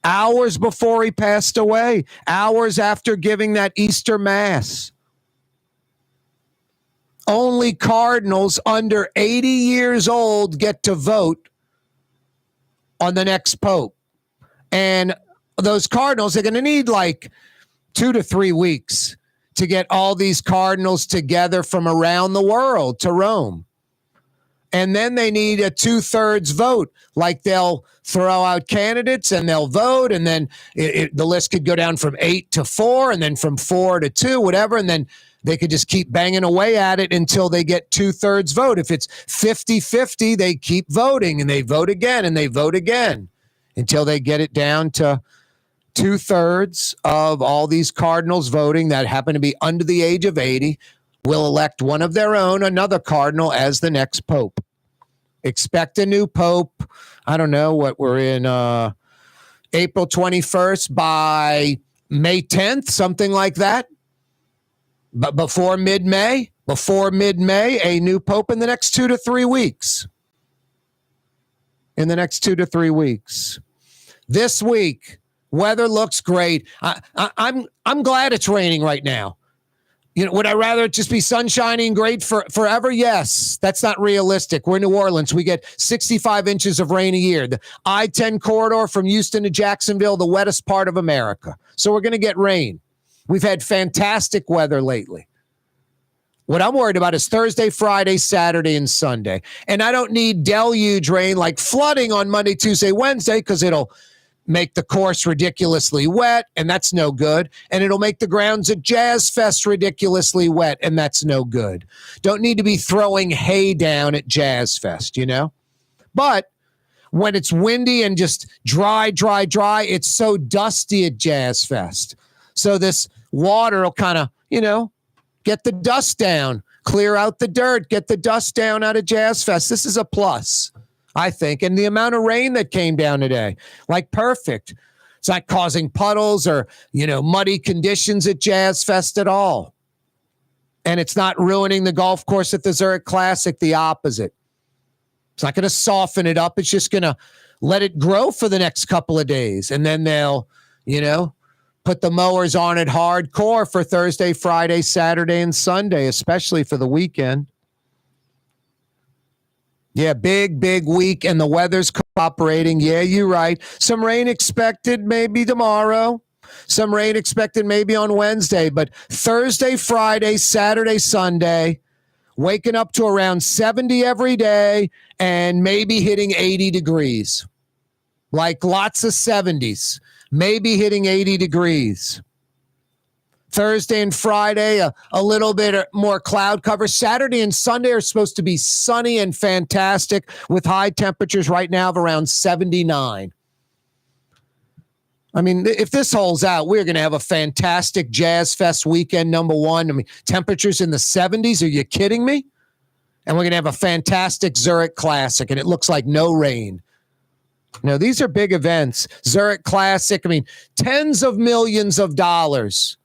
Speaker 1: hours before he passed away, hours after giving that Easter Mass. Only cardinals under 80 years old get to vote on the next pope. And those cardinals are going to need like 2 to 3 weeks to get all these cardinals together from around the world to Rome. And then they need a 2/3 vote. Like they'll throw out candidates and they'll vote. And then the list could go down from 8 to 4 and then from 4 to 2, whatever. And then they could just keep banging away at it until they get 2/3 vote. If it's 50-50, they keep voting and they vote again and they vote again until they get it down to 2/3 of all these cardinals voting that happen to be under the age of 80 will elect one of their own, another cardinal, as the next pope. Expect a new pope. I don't know what we're in, April 21st by May 10th, something like that. But before mid-May, a new pope in the next 2 to 3 weeks. In the next 2 to 3 weeks. This week, weather looks great. I'm glad it's raining right now. You know, would I rather it just be sunshiny and great forever? Yes. That's not realistic. We're in New Orleans. We get 65 inches of rain a year. The I-10 corridor from Houston to Jacksonville, the wettest part of America. So we're going to get rain. We've had fantastic weather lately. What I'm worried about is Thursday, Friday, Saturday, and Sunday. And I don't need deluge rain like flooding on Monday, Tuesday, Wednesday, because it'll make the course ridiculously wet, and that's no good. And it'll make the grounds at Jazz Fest ridiculously wet, and that's no good. Don't need to be throwing hay down at Jazz Fest, you know? But when it's windy and just dry, it's so dusty at Jazz Fest. So this water will kind of, get the dust down, clear out the dirt, get the dust down out of Jazz Fest. This is a plus, I think. And the amount of rain that came down today, like perfect. It's not causing puddles or, muddy conditions at Jazz Fest at all. And it's not ruining the golf course at the Zurich Classic, the opposite. It's not going to soften it up. It's just going to let it grow for the next couple of days. And then they'll, Put the mowers on it hardcore for Thursday, Friday, Saturday, and Sunday, especially for the weekend. Yeah, big week, and the weather's cooperating. Yeah, you're right. Some rain expected maybe tomorrow. Some rain expected maybe on Wednesday. But Thursday, Friday, Saturday, Sunday, waking up to around 70 every day and maybe hitting 80 degrees. Like lots of 70s. Maybe hitting 80 degrees. Thursday and Friday, a little bit more cloud cover. Saturday and Sunday are supposed to be sunny and fantastic with high temperatures right now of around 79. I mean, if this holds out, we're going to have a fantastic Jazz Fest weekend, number one. I mean, temperatures in the 70s. Are you kidding me? And we're going to have a fantastic Zurich Classic, and it looks like no rain. No, these are big events. Zurich Classic, I mean, tens of millions of dollars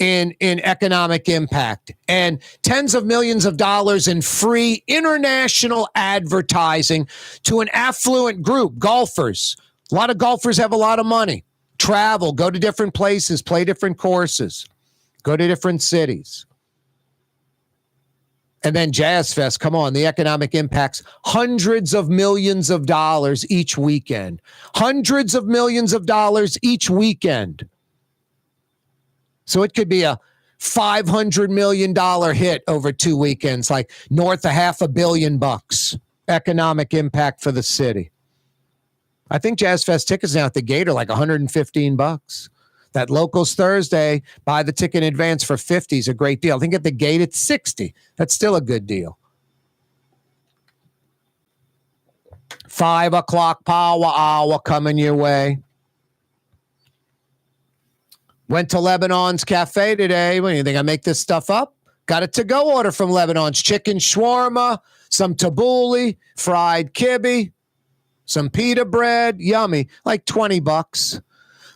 Speaker 1: in economic impact and tens of millions of dollars in free international advertising to an affluent group, golfers. A lot of golfers have a lot of money. Travel, go to different places, play different courses, go to different cities. And then Jazz Fest, come on, the economic impacts, hundreds of millions of dollars each weekend. Hundreds of millions of dollars each weekend. So it could be a $500 million hit over 2 weekends, like north of $500 million economic impact for the city. I think Jazz Fest tickets now at the gate are like $115. That Locals Thursday, buy the ticket in advance for $50 is a great deal. I think at the gate it's $60. That's still a good deal. 5 o'clock power hour coming your way. Went to Lebanon's Cafe today. What do you think? I make this stuff up? Got a to-go order from Lebanon's. Chicken shawarma, some tabbouleh, fried kibbe, some pita bread. Yummy. Like $20.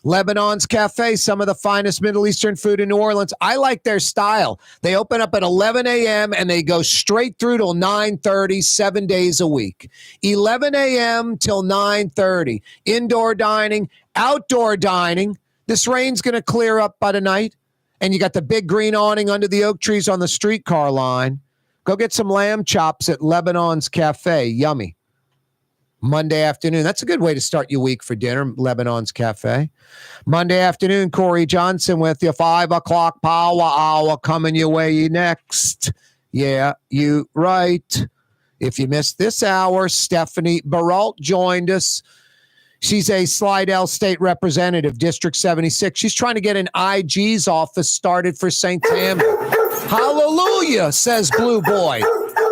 Speaker 1: Lebanon's Cafe, some of the finest Middle Eastern food in New Orleans. I like their style. They open up at 11 a.m. and they go straight through till 9:30, 7 days a week. 11 a.m. till 9:30. Indoor dining, outdoor dining. This rain's going to clear up by tonight. And you got the big green awning under the oak trees on the streetcar line. Go get some lamb chops at Lebanon's Cafe. Yummy. Monday afternoon. That's a good way to start your week for dinner, Lebanon's Cafe. Monday afternoon, Corey Johnson with you. 5 o'clock power hour coming your way next. Yeah, you right. If you missed this hour, Stephanie Baralt joined us. She's a Slidell State Representative, District 76. She's trying to get an IG's office started for St. Tammany. Hallelujah, says Blue Boy.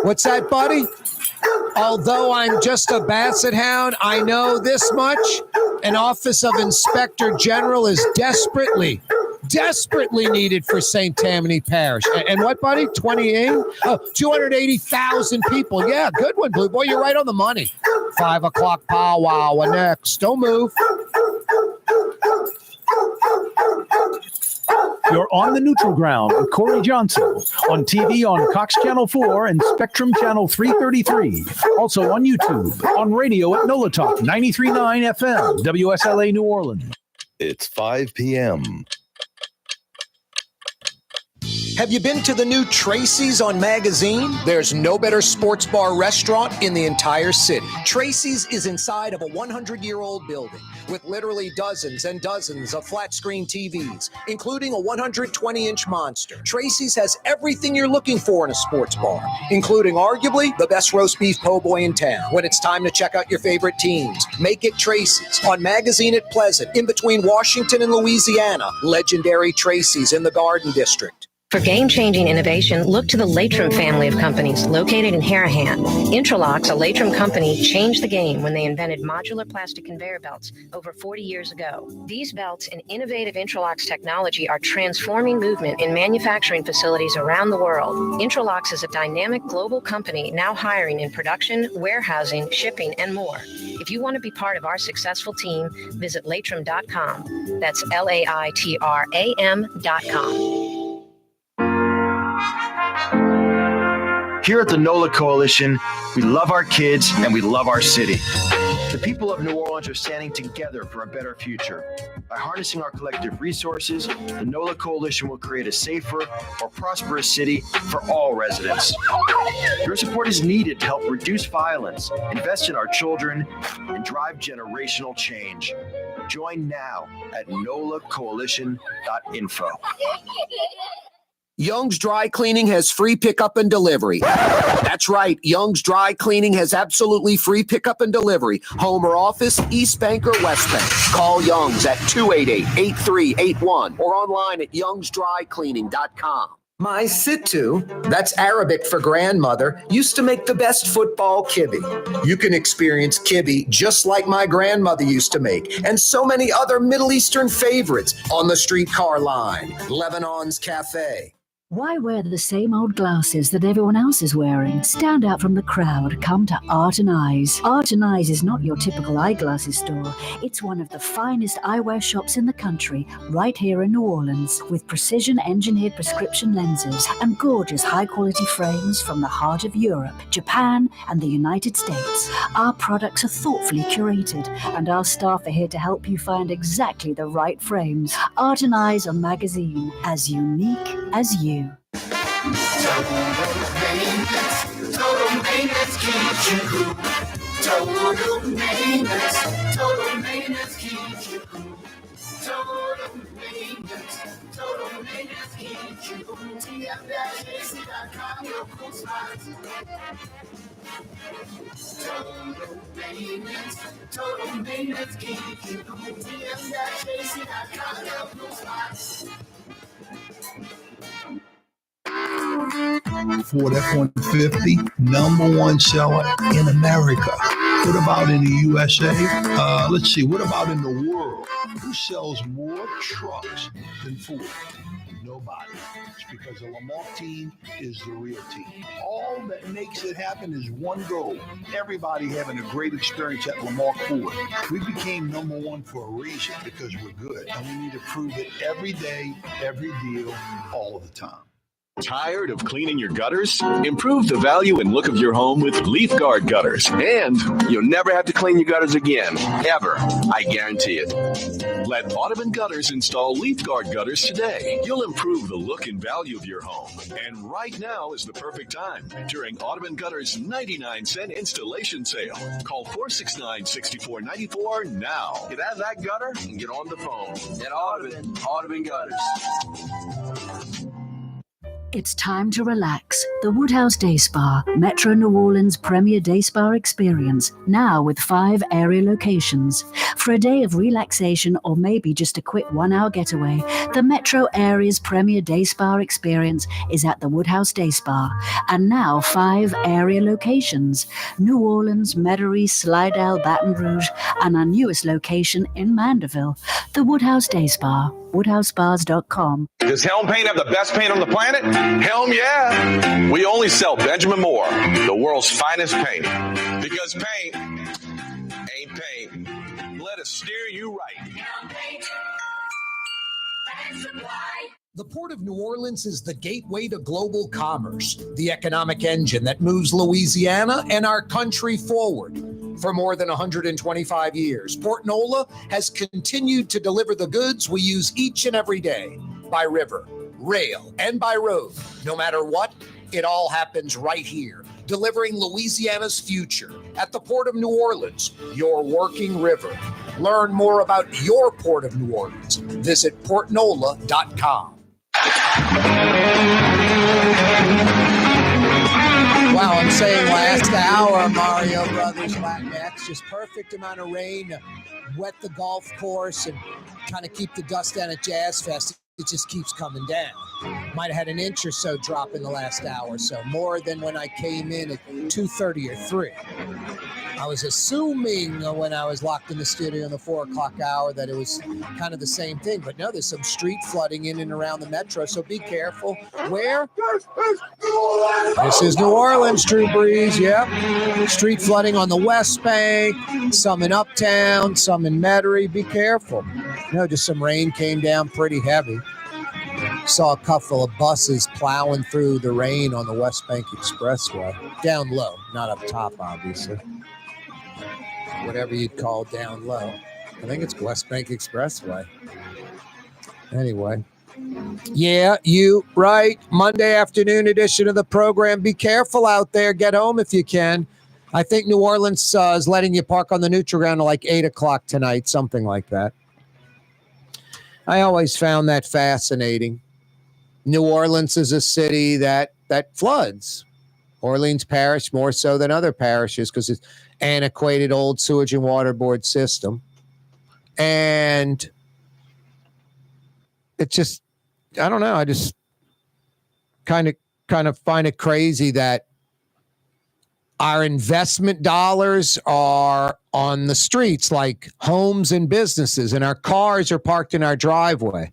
Speaker 1: What's that, buddy? Although I'm just a basset hound, I know this much. An office of Inspector General is desperately needed for St. Tammany Parish. And what, buddy? 28? Oh, 280,000 people. Yeah, good one, Blue Boy. You're right on the money. 5 o'clock powwow next. Don't move.
Speaker 11: You're on the neutral ground with Corey Johnson on TV on Cox Channel 4 and Spectrum Channel 333. Also on YouTube, on radio at NOLA Talk 93.9 FM, WSLA New Orleans.
Speaker 8: It's 5 p.m.
Speaker 6: Have you been to the new Tracy's on Magazine? There's no better sports bar restaurant in the entire city. Tracy's is inside of a 100-year-old building with literally dozens and dozens of flat-screen TVs, including a 120-inch monster. Tracy's has everything you're looking for in a sports bar, including arguably the best roast beef po' boy in town. When it's time to check out your favorite teams, make it Tracy's on Magazine at Pleasant, in between Washington and Louisiana. Legendary Tracy's in the Garden District.
Speaker 9: For game-changing innovation, look to the Latrim family of companies located in Harahan. Intralocks, a Latrim company, changed the game when they invented modular plastic conveyor belts over 40 years ago. These belts and innovative Intralocks technology are transforming movement in manufacturing facilities around the world. Intralocks is a dynamic global company now hiring in production, warehousing, shipping, and more. If you want to be part of our successful team, visit latrim.com. That's LAITRAM.com.
Speaker 3: Here at the NOLA Coalition, we love our kids and we love our city. The people of New Orleans are standing together for a better future. By harnessing our collective resources, the NOLA Coalition will create a safer, more prosperous city for all residents. Your support is needed to help reduce violence, invest in our children, and drive generational change. Join now at nolacoalition.info.
Speaker 6: Young's Dry Cleaning has free pickup and delivery. That's right. Young's Dry Cleaning has absolutely free pickup and delivery. Home or office, East Bank or West Bank. Call Young's at 288-8381 or online at youngsdrycleaning.com.
Speaker 19: My Sittu, that's Arabic for grandmother, used to make the best football kibbe. You can experience kibbe just like my grandmother used to make, and so many other Middle Eastern favorites on the streetcar line, Lebanon's Cafe.
Speaker 4: Why wear the same old glasses that everyone else is wearing? Stand out from the crowd. Come to Art and Eyes. Art and Eyes is not your typical eyeglasses store. It's one of the finest eyewear shops in the country, right here in New Orleans, with precision-engineered prescription lenses and gorgeous high-quality frames from the heart of Europe, Japan, and the United States. Our products are thoughtfully curated, and our staff are here to help you find exactly the right frames. Art and Eyes are magazine, as unique as you.
Speaker 15: Total maintenance keeps you cool. Total maintenance keeps you cool. Total maintenance keeps you cool. TM-AC.com, your cool spots. Total maintenance keeps you cool. TM-AC.com, your cool spots.
Speaker 14: Ford F-150, #1 seller in America. What about in the USA? Let's see, what about in the world? Who sells more trucks than Ford? Nobody. It's because the Lamar team is the real team. All that makes it happen is one goal. Everybody having a great experience at Lamar Ford. We became #1 for a reason, because we're good. And we need to prove it every day, every deal, all the time.
Speaker 8: Tired of cleaning your gutters? Improve the value and look of your home with Leaf Guard gutters. And you'll never have to clean your gutters again, ever. I guarantee it. Let Audubon Gutters install Leaf Guard gutters today. You'll improve the look and value of your home. And right now is the perfect time during Audubon Gutters' 99-cent installation sale. Call 469-6494 now. Get out of that gutter and get on the phone. At Audubon Gutters.
Speaker 4: It's time to relax. The Woodhouse Day Spa, Metro New Orleans' premier day spa experience, now with 5 area locations. For a day of relaxation or maybe just a quick 1-hour getaway, the Metro area's premier day spa experience is at the Woodhouse Day Spa. And now 5 area locations: New Orleans, Metairie, Slidell, Baton Rouge, and our newest location in Mandeville. The Woodhouse Day Spa, woodhousespas.com.
Speaker 7: Does Helm Paint have the best paint on the planet? Helm, yeah. We only sell Benjamin Moore, the world's finest paint. Because paint ain't paint. Let us steer you right.
Speaker 15: Helm Paint.
Speaker 1: The Port of New Orleans is the gateway to global commerce, the economic engine that moves Louisiana and our country forward. For more than 125 years, Port Nola has continued to deliver the goods we use each and every day, by river, rail, and by road. No matter what, it all happens right here, delivering Louisiana's future at the Port of New Orleans, your working river. Learn more about your Port of New Orleans. Visit portnola.com. Wow, I'm saying last hour, Mario Brothers Latinx, just perfect amount of rain to wet the golf course and kind of keep the dust down at Jazz Fest. It just keeps coming down. Might have had an inch or so drop in the last hour, so more than when I came in at 2:30 or 3. I was assuming when I was locked in the studio in the 4 o'clock hour that it was kind of the same thing, but no, there's some street flooding in and around the metro, so be careful. Where? This is New Orleans, Drew Breeze, yep. Street flooding on the West Bank, some in Uptown, some in Metairie. Be careful. Just some rain came down pretty heavy. Saw a couple of buses plowing through the rain on the West Bank Expressway. Down low, not up top, obviously. whatever you'd call down low. I think it's West Bank Expressway. Anyway. Yeah, you right. Monday afternoon edition of the program. Be careful out there. Get home if you can. I think New Orleans is letting you park on the neutral ground at like 8 o'clock tonight, something like that. I always found that fascinating. New Orleans is a city that floods. Orleans Parish more so than other parishes because it's antiquated old sewage and water board system. And it's just, I don't know. I just kind of find it crazy that our investment dollars are on the streets, like homes and businesses, and our cars are parked in our driveway.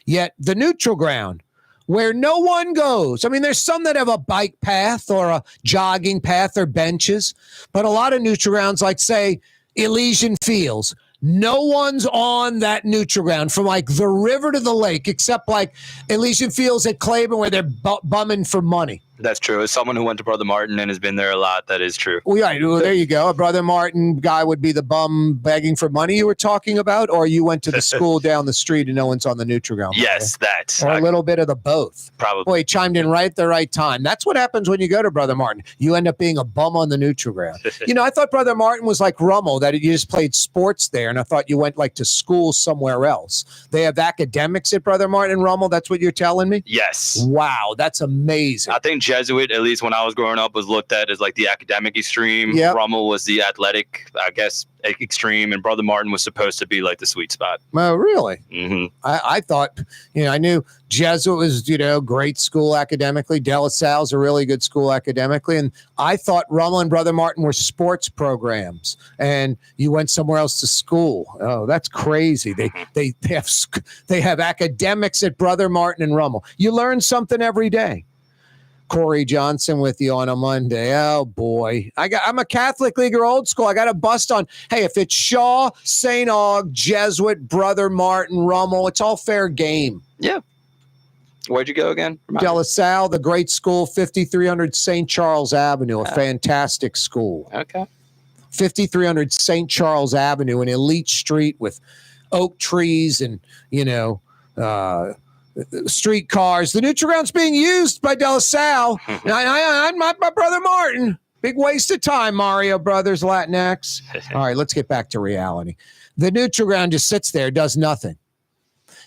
Speaker 1: Yet the neutral ground, where no one goes. I mean, there's some that have a bike path or a jogging path or benches, but a lot of neutral grounds, like say Elysian Fields, no one's on that neutral ground from like the river to the lake, except like Elysian Fields at Claiborne where they're bumming for money.
Speaker 20: That's true. As someone who went to Brother Martin and has been there a lot, that is true.
Speaker 1: Well, yeah, well, there you go. A Brother Martin guy would be the bum begging for money you were talking about, or you went to the school down the street and no one's on the neutral ground.
Speaker 20: Yes, that.
Speaker 1: Or a little bit of the both.
Speaker 20: Probably.
Speaker 1: Boy, he chimed in right at the right time. That's what happens when you go to Brother Martin. You end up being a bum on the neutral ground. I thought Brother Martin was like Rummel, that you just played sports there, and I thought you went like to school somewhere else. They have academics at Brother Martin and Rummel. That's what you're telling me?
Speaker 20: Yes.
Speaker 1: Wow, that's amazing.
Speaker 20: I think Jesuit, at least when I was growing up, was looked at as like the academic extreme.
Speaker 1: Yep.
Speaker 20: Rummel was the athletic, I guess, extreme, and Brother Martin was supposed to be like the sweet spot.
Speaker 1: Oh, really?
Speaker 20: Mm-hmm.
Speaker 1: I thought, I knew Jesuit was, great school academically. De La Salle's a really good school academically. And I thought Rummel and Brother Martin were sports programs and you went somewhere else to school. Oh, that's crazy. They have academics at Brother Martin and Rummel. You learn something every day. Corey Johnson with you on a Monday. Oh boy. I'm a Catholic leaguer old school. I got a bust on. Hey, if it's Shaw, St. Aug, Jesuit, Brother Martin, Rummel, it's all fair game.
Speaker 20: Yeah. Where'd you go again?
Speaker 1: De La Salle, the great school, 5300 St. Charles Avenue, a fantastic school.
Speaker 20: Okay.
Speaker 1: 5300 St. Charles Avenue, an elite street with oak trees and, streetcars. The neutral ground's being used by De La Salle. I'm not my Brother Martin. Big waste of time, Mario Brothers, Latinx. All right, let's get back to reality. The neutral ground just sits there, does nothing.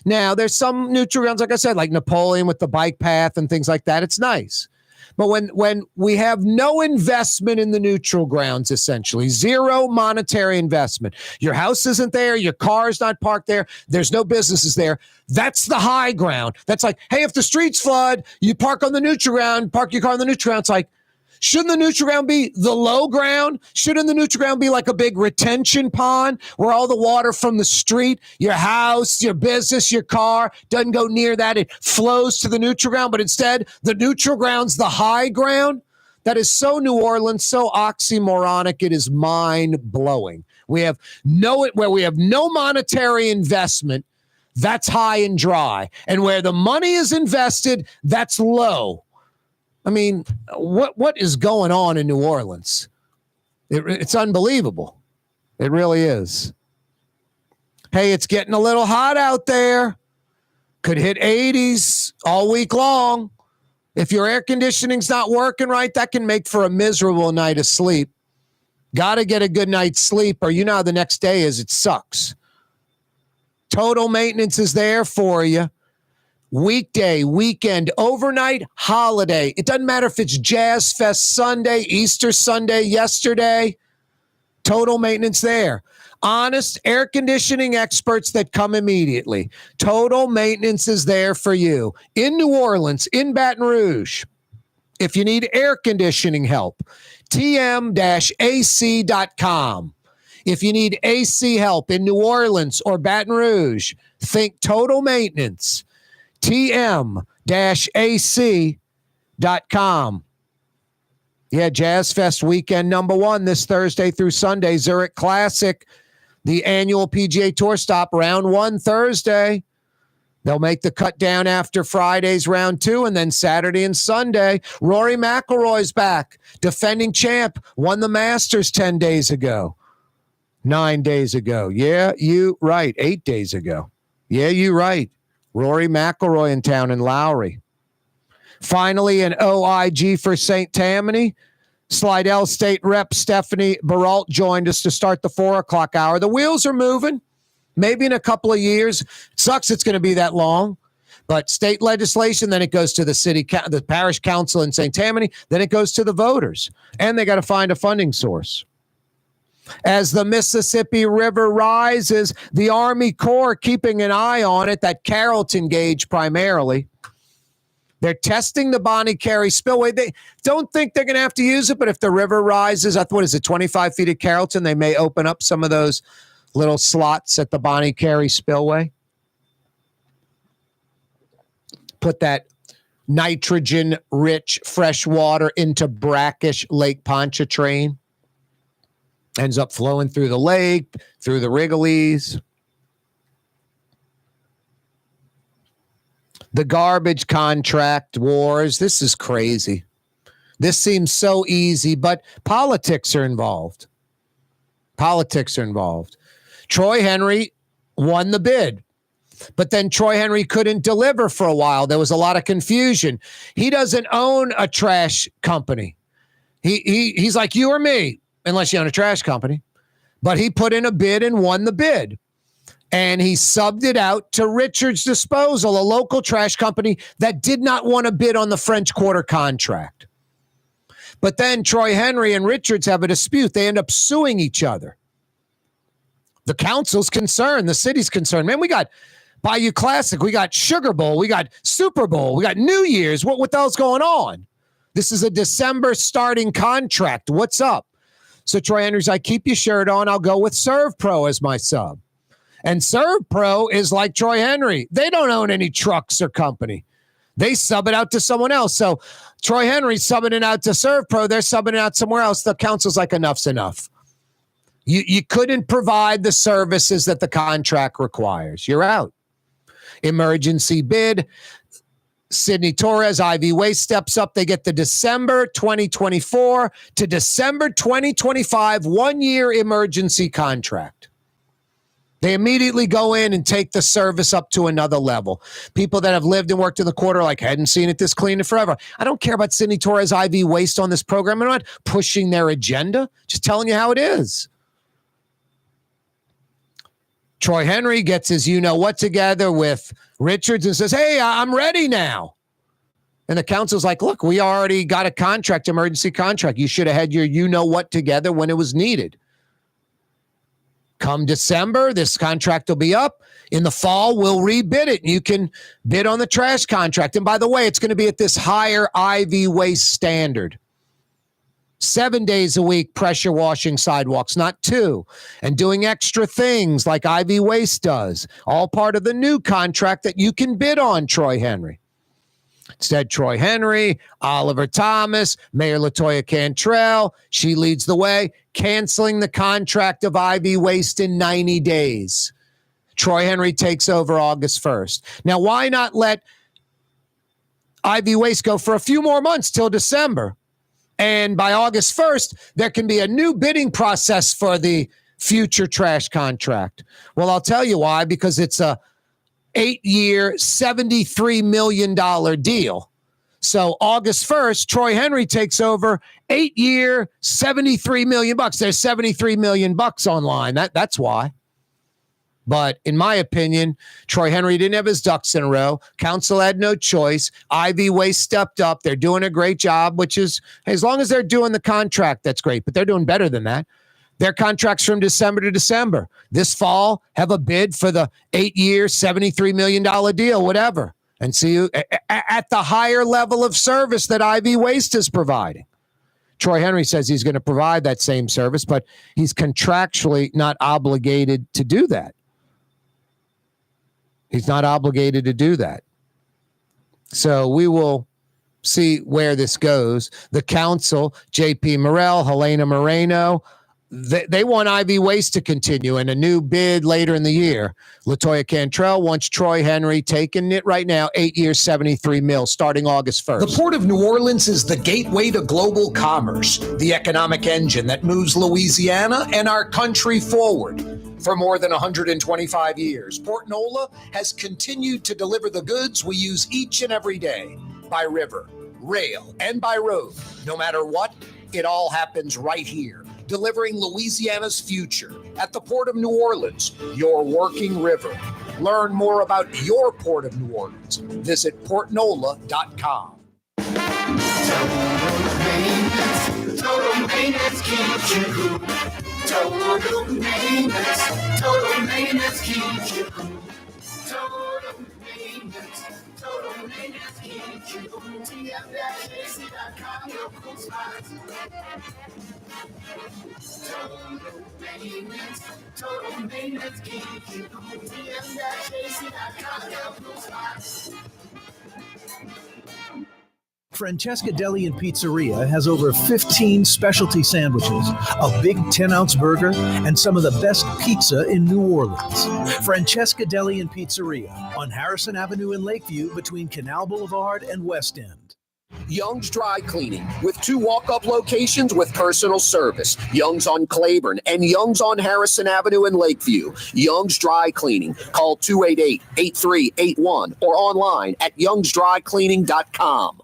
Speaker 1: Now, there's some neutral grounds, like I said, like Napoleon with the bike path and things like that. It's nice. But when we have no investment in the neutral grounds, essentially, zero monetary investment, your house isn't there, your car's not parked there, there's no businesses there, that's the high ground. That's like, hey, if the streets flood, you park on the neutral ground, park your car on the neutral ground. It's like, shouldn't the neutral ground be the low ground? Shouldn't the neutral ground be like a big retention pond where all the water from the street, your house, your business, your car doesn't go near that? It flows to the neutral ground, but instead the neutral ground's the high ground? That is so New Orleans, so oxymoronic. It is mind-blowing. We have no monetary investment, that's high and dry. And where the money is invested, that's low. I mean, what is going on in New Orleans? It's unbelievable. It really is. Hey, it's getting a little hot out there. Could hit 80s all week long. If your air conditioning's not working right, that can make for a miserable night of sleep. Got to get a good night's sleep, or you know how the next day is. It sucks. Total maintenance is there for you. Weekday, weekend, overnight, holiday. It doesn't matter if it's Jazz Fest Sunday, Easter Sunday, yesterday. Total maintenance there. Honest air conditioning experts that come immediately. Total maintenance is there for you. In New Orleans, in Baton Rouge. If you need air conditioning help, tm-ac.com. If you need AC help in New Orleans or Baton Rouge, think Total Maintenance. tm-ac.com. Yeah, Jazz Fest weekend number 1 this Thursday through Sunday. Zurich Classic, the annual PGA Tour stop, round 1 Thursday. They'll make the cut down after Friday's round 2, and then Saturday and Sunday. Rory McIlroy's back, defending champ, won the Masters 10 days ago. 9 days ago. Yeah, you right. 8 days ago. Yeah, you right. Rory McIlroy in town in Lowry. Finally, an OIG for St. Tammany. Slidell State Rep Stephanie Baralt joined us to start the 4 o'clock hour. The wheels are moving. Maybe in a couple of years. It sucks it's going to be that long. But state legislation, then it goes to the parish council in St. Tammany. Then it goes to the voters. And they got to find a funding source. As the Mississippi River rises, the Army Corps keeping an eye on it, that Carrollton gauge primarily. They're testing the Bonnie Carey spillway. They don't think they're going to have to use it, but if the river rises, what is it, 25 feet at Carrollton, they may open up some of those little slots at the Bonnie Carey spillway. Put that nitrogen-rich fresh water into brackish Lake Pontchartrain. Ends up flowing through the lake, through the Wrigley's. The garbage contract wars. This is crazy. This seems so easy, but politics are involved. Politics are involved. Troy Henry won the bid, but then Troy Henry couldn't deliver for a while. There was a lot of confusion. He doesn't own a trash company. He's like you or me, unless you own a trash company. But he put in a bid and won the bid. And he subbed it out to Richards Disposal, a local trash company that did not want to bid on the French Quarter contract. But then Troy Henry and Richards have a dispute. They end up suing each other. The council's concerned. The city's concerned. Man, we got Bayou Classic. We got Sugar Bowl. We got Super Bowl. We got New Year's. What the hell's going on? This is a December starting contract. What's up? So Troy Henry's like, keep your shirt on. I'll go with ServPro as my sub. And ServPro is like Troy Henry. They don't own any trucks or company. They sub it out to someone else. So Troy Henry's subbing it out to ServPro. They're subbing it out somewhere else. The council's like, enough's enough. You couldn't provide the services that the contract requires. You're out. Emergency bid. Sidney Torres, IV Waste steps up. They get the December 2024 to December 2025 one-year emergency contract. They immediately go in and take the service up to another level. People that have lived and worked in the quarter like, hadn't seen it this clean in forever. I don't care about Sidney Torres IV Waste on this program. I'm not pushing their agenda, just telling you how it is. Troy Henry gets his you-know-what together with Richards and says, hey, I'm ready now. And the council's like, look, we already got a contract, emergency contract. You should have had your you-know-what together when it was needed. Come December, this contract will be up. In the fall, we'll rebid it. You can bid on the trash contract. And by the way, it's going to be at this higher IV Waste standard. 7 days a week, pressure washing sidewalks, not 2. And doing extra things like IV Waste does. All part of the new contract that you can bid on, Troy Henry. Instead, Troy Henry, Oliver Thomas, Mayor LaToya Cantrell, she leads the way, canceling the contract of IV Waste in 90 days. Troy Henry takes over August 1st. Now, why not let IV Waste go for a few more months till December? And by August 1st, there can be a new bidding process for the future trash contract. Well, I'll tell you why, because it's a 8-year, $73 million deal. So August 1st, Troy Henry takes over 8-year, $73 million. There's $73 million online. That's why. But in my opinion, Troy Henry didn't have his ducks in a row. Council had no choice. IV Waste stepped up. They're doing a great job, which is, hey, as long as they're doing the contract, that's great. But they're doing better than that. Their contracts from December to December. This fall, have a bid for the 8-year, $73 million deal, whatever. And see you at the higher level of service that IV Waste is providing. Troy Henry says he's going to provide that same service, but he's contractually not obligated to do that. He's not obligated to do that. So we will see where this goes. The council, J.P. Morrell, Helena Moreno, They want Ivy Waste to continue and a new bid later in the year. LaToya Cantrell wants Troy Henry, taking it right now, 8 years, $73 million, starting August 1st.
Speaker 19: The Port of New Orleans is the gateway to global commerce, the economic engine that moves Louisiana and our country forward. For more than 125 years, Port Nola has continued to deliver the goods we use each and every day, by river, rail, and by road. No matter what, it all happens right here, delivering Louisiana's future at the Port of New Orleans, your working river. Learn more about your Port of New Orleans. Visit portnola.com.
Speaker 15: Total maintenance keeps you cool. Total maintenance keeps you cool. Total maintenance keeps you cool. TM-AC.com, your cool spots. Total maintenance keeps you cool. TM-AC.com, your cool spots.
Speaker 11: Francesca Deli and Pizzeria has over 15 specialty sandwiches, a big 10-ounce burger, and some of the best pizza in New Orleans. Francesca Deli and Pizzeria on Harrison Avenue in Lakeview between Canal Boulevard and West End.
Speaker 6: Young's Dry Cleaning, with 2 walk-up locations with personal service. Young's on Claiborne and Young's on Harrison Avenue in Lakeview. Young's Dry Cleaning. Call 288-8381 or online at youngsdrycleaning.com.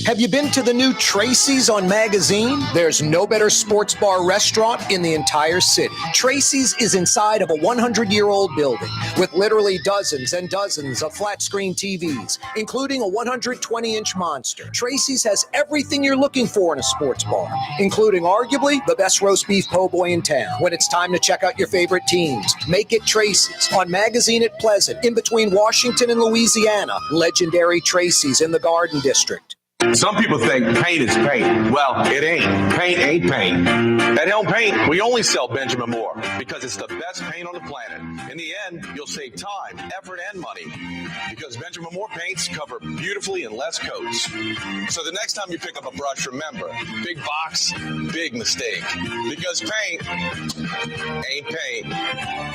Speaker 6: Have you been to the new Tracy's on Magazine? There's no better sports bar restaurant in the entire city. Tracy's is inside of a 100-year-old building with literally dozens and dozens of flat-screen TVs, including a 120-inch monster. Tracy's has everything you're looking for in a sports bar, including arguably the best roast beef po' boy in town. When it's time to check out your favorite teams, make it Tracy's on Magazine at Pleasant, in between Washington and Louisiana. Legendary Tracy's in the Garden District.
Speaker 7: Some people think paint is paint. Well, it ain't. Paint ain't paint. At Helm Paint, we only sell Benjamin Moore because it's the best paint on the planet. In the end, you'll save time, effort, and money because Benjamin Moore paints cover beautifully in less coats. So the next time you pick up a brush, remember, big box, big mistake. Because paint ain't paint.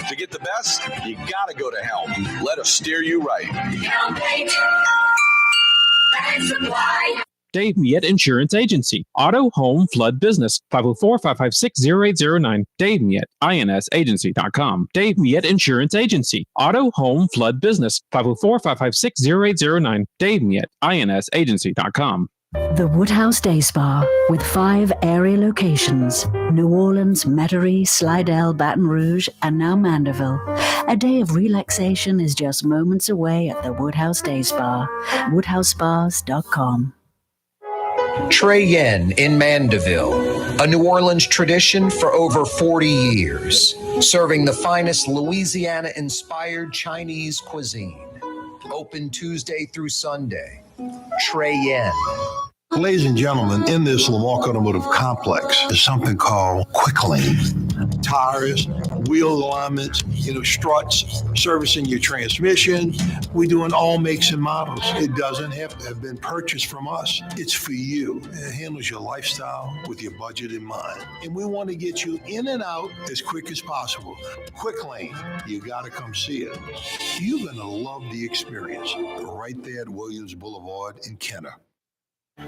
Speaker 7: To get the best, you gotta go to Helm. Let us steer you right.
Speaker 15: Helm Paint.
Speaker 5: Dave Miette Insurance Agency. Auto, home, flood, business. 504-556-0809. Dave Miette, INSagency.com. Dave Miette Insurance Agency. Auto, home, flood, business. 504-556-0809. Dave Miette, INSagency.com.
Speaker 4: The Woodhouse Day Spa, with 5 area locations: New Orleans, Metairie, Slidell, Baton Rouge, and now Mandeville. A day of relaxation is just moments away at the Woodhouse Day Spa. WoodhouseSpas.com.
Speaker 19: Trey Yen in Mandeville, a New Orleans tradition for over 40 years, serving the finest Louisiana-inspired Chinese cuisine. Open Tuesday through Sunday. Trey Yen.
Speaker 14: Ladies and gentlemen, in this Lamarck Automotive Complex is something called Quick Lane. Tires, wheel alignments, struts, servicing your transmission. We do in all makes and models. It doesn't have to have been purchased from us. It's for you. It handles your lifestyle with your budget in mind. And we want to get you in and out as quick as possible. Quick Lane, you got to come see it. You're going to love the experience right there at Williams Boulevard in Kenner.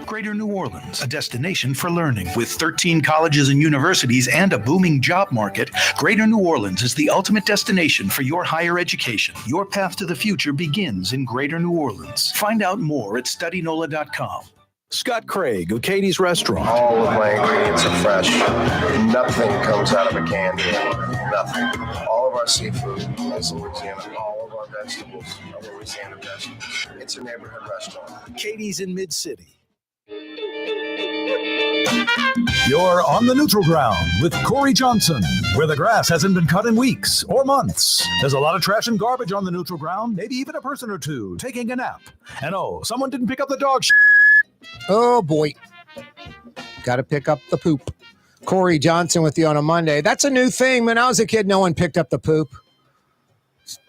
Speaker 10: Greater New Orleans, a destination for learning. With 13 colleges and universities and a booming job market, Greater New Orleans is the ultimate destination for your higher education. Your path to the future begins in Greater New Orleans. Find out more at studynola.com.
Speaker 12: Scott Craig of Katie's Restaurant.
Speaker 21: All of my ingredients are fresh. Nothing comes out of a can here. Nothing. All of our seafood is Louisiana. All of our vegetables are Louisiana vegetables. It's a neighborhood restaurant.
Speaker 11: Katie's in Mid-City. You're on the neutral ground with Corey Johnson, where the grass hasn't been cut in weeks or months. There's a lot of trash and garbage on the neutral ground, maybe even a person or two taking a nap. And someone didn't pick up the dog shit.
Speaker 1: Oh, boy. Got to pick up the poop. Corey Johnson with you on a Monday. That's a new thing. When I was a kid, no one picked up the poop.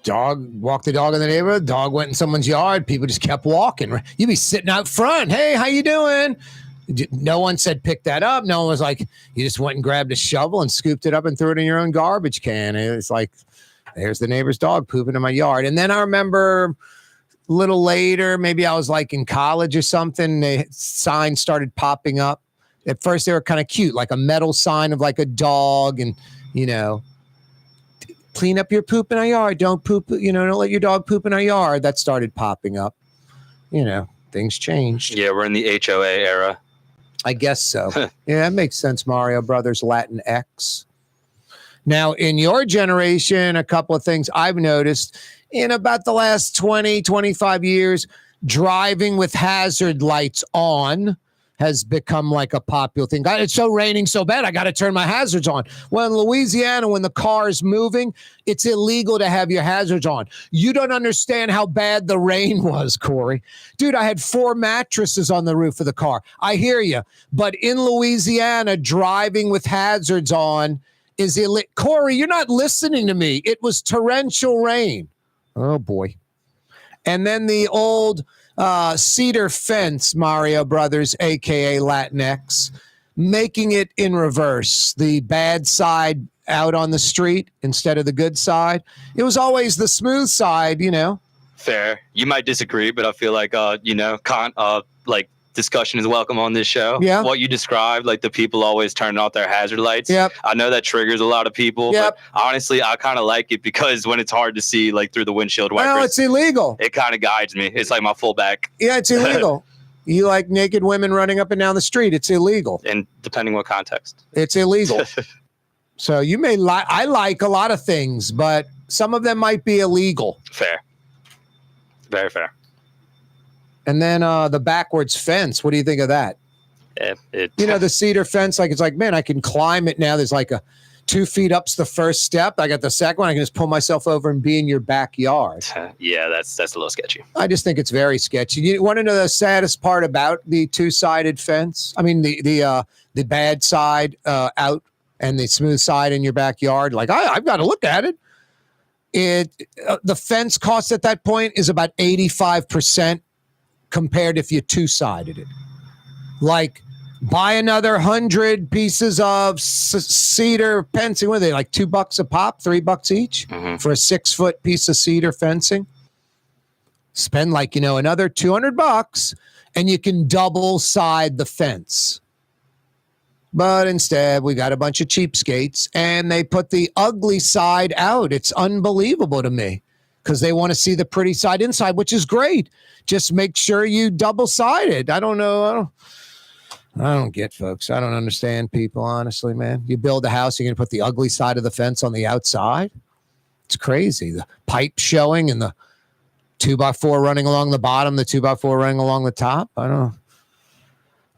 Speaker 1: Walked the dog in the neighborhood. Dog went in someone's yard. People just kept walking. You'd be sitting out front. Hey, how you doing? No one said pick that up. No one was like, you just went and grabbed a shovel and scooped it up and threw it in your own garbage can. It's like, there's the neighbor's dog pooping in my yard. And then I remember a little later, maybe I was like in college or something, the signs started popping up. At first they were kind of cute, like a metal sign of like a dog and, clean up your poop in our yard. Don't poop, don't let your dog poop in our yard. That started popping up. Things changed.
Speaker 20: Yeah, we're in the HOA era.
Speaker 1: I guess so. Yeah, that makes sense, Mario Brothers Latin X. Now, in your generation, a couple of things I've noticed in about the last 20, 25 years, driving with hazard lights on has become like a popular thing. God, it's so raining so bad, I got to turn my hazards on. Well, in Louisiana, when the car is moving, it's illegal to have your hazards on. You don't understand how bad the rain was, Corey. Dude, I had 4 mattresses on the roof of the car. I hear you. But in Louisiana, driving with hazards on is illegal. Corey, you're not listening to me. It was torrential rain. Oh, boy. And then the old cedar fence, Mario Brothers, a.k.a. Latinx, making it in reverse. The bad side out on the street instead of the good side. It was always the smooth side,
Speaker 20: Fair. You might disagree, but I feel like, discussion is welcome on this show.
Speaker 1: Yeah.
Speaker 20: What you described, like the people always turning off their hazard lights.
Speaker 1: Yep.
Speaker 20: I know that triggers a lot of people.
Speaker 1: Yep.
Speaker 20: But honestly, I kind of like it because when it's hard to see like through the windshield wipers,
Speaker 1: No, it's illegal.
Speaker 20: It kind of guides me. It's like my full back.
Speaker 1: Yeah, it's illegal. You like naked women running up and down the street. It's illegal.
Speaker 20: And depending what context.
Speaker 1: It's illegal. So you may like, I like a lot of things, but some of them might be illegal.
Speaker 20: Fair. Very fair.
Speaker 1: And then the backwards fence. What do you think of that? The cedar fence, it's like, man, I can climb it now. There's like a 2 feet up's the first step. I got the second one. I can just pull myself over and be in your backyard.
Speaker 20: Yeah, that's a little sketchy.
Speaker 1: I just think it's very sketchy. You want to know the saddest part about the 2-sided fence? I mean, the bad side out and the smooth side in your backyard. Like I've got to look at it. The fence cost at that point is about 85%. Compared if you 2-sided it. Like, buy another 100 pieces of cedar fencing. What are they, like $2 a pop, $3 each for a 6-foot piece of cedar fencing? Spend another $200 and you can double side the fence. But instead, we got a bunch of cheapskates and they put the ugly side out. It's unbelievable to me. Because they want to see the pretty side inside, which is great. Just make sure you double-sided. I don't know. I don't get, folks. I don't understand people, honestly, man. You build a house, you're going to put the ugly side of the fence on the outside? It's crazy. The pipe showing and the 2x4 running along the bottom, the 2x4 running along the top. I don't know.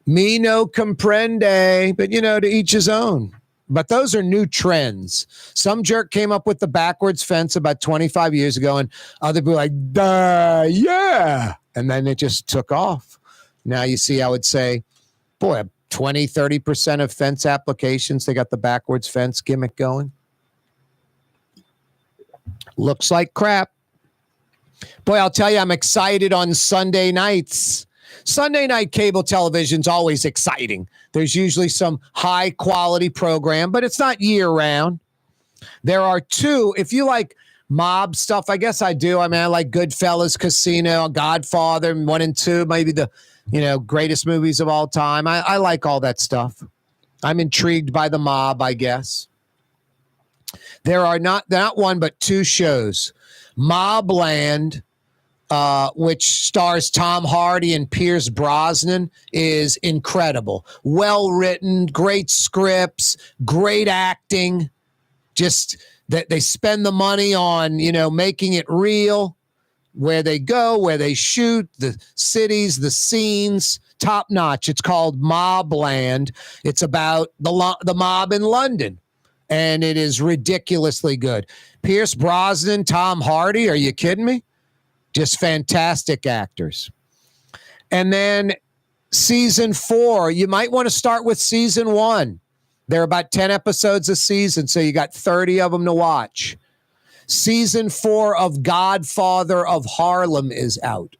Speaker 1: Me no comprende, but, to each his own. But those are new trends. Some jerk came up with the backwards fence about 25 years ago, and other people were like, duh, yeah. And then it just took off. Now you see, I would say, 20, 30% of fence applications, they got the backwards fence gimmick going. Looks like crap. Boy, I'll tell you, I'm excited on Sunday nights. Sunday night cable television's always exciting. There's usually some high quality program, but it's not year round. There are 2, if you like mob stuff, I guess I do. I mean, I like Goodfellas, Casino, Godfather, 1 and 2, maybe the, greatest movies of all time. I like all that stuff. I'm intrigued by the mob, I guess. There are not 1, but 2 shows. Mobland, which stars Tom Hardy and Pierce Brosnan, is incredible. Well written, great scripts, great acting. Just that they spend the money on, making it real. Where they go, where they shoot, the cities, the scenes, top notch. It's called Mobland. It's about the mob in London, and it is ridiculously good. Pierce Brosnan, Tom Hardy, are you kidding me? Just fantastic actors. And then season 4, you might want to start with season 1. There are about 10 episodes a season, so you got 30 of them to watch. Season 4 of Godfather of Harlem is out.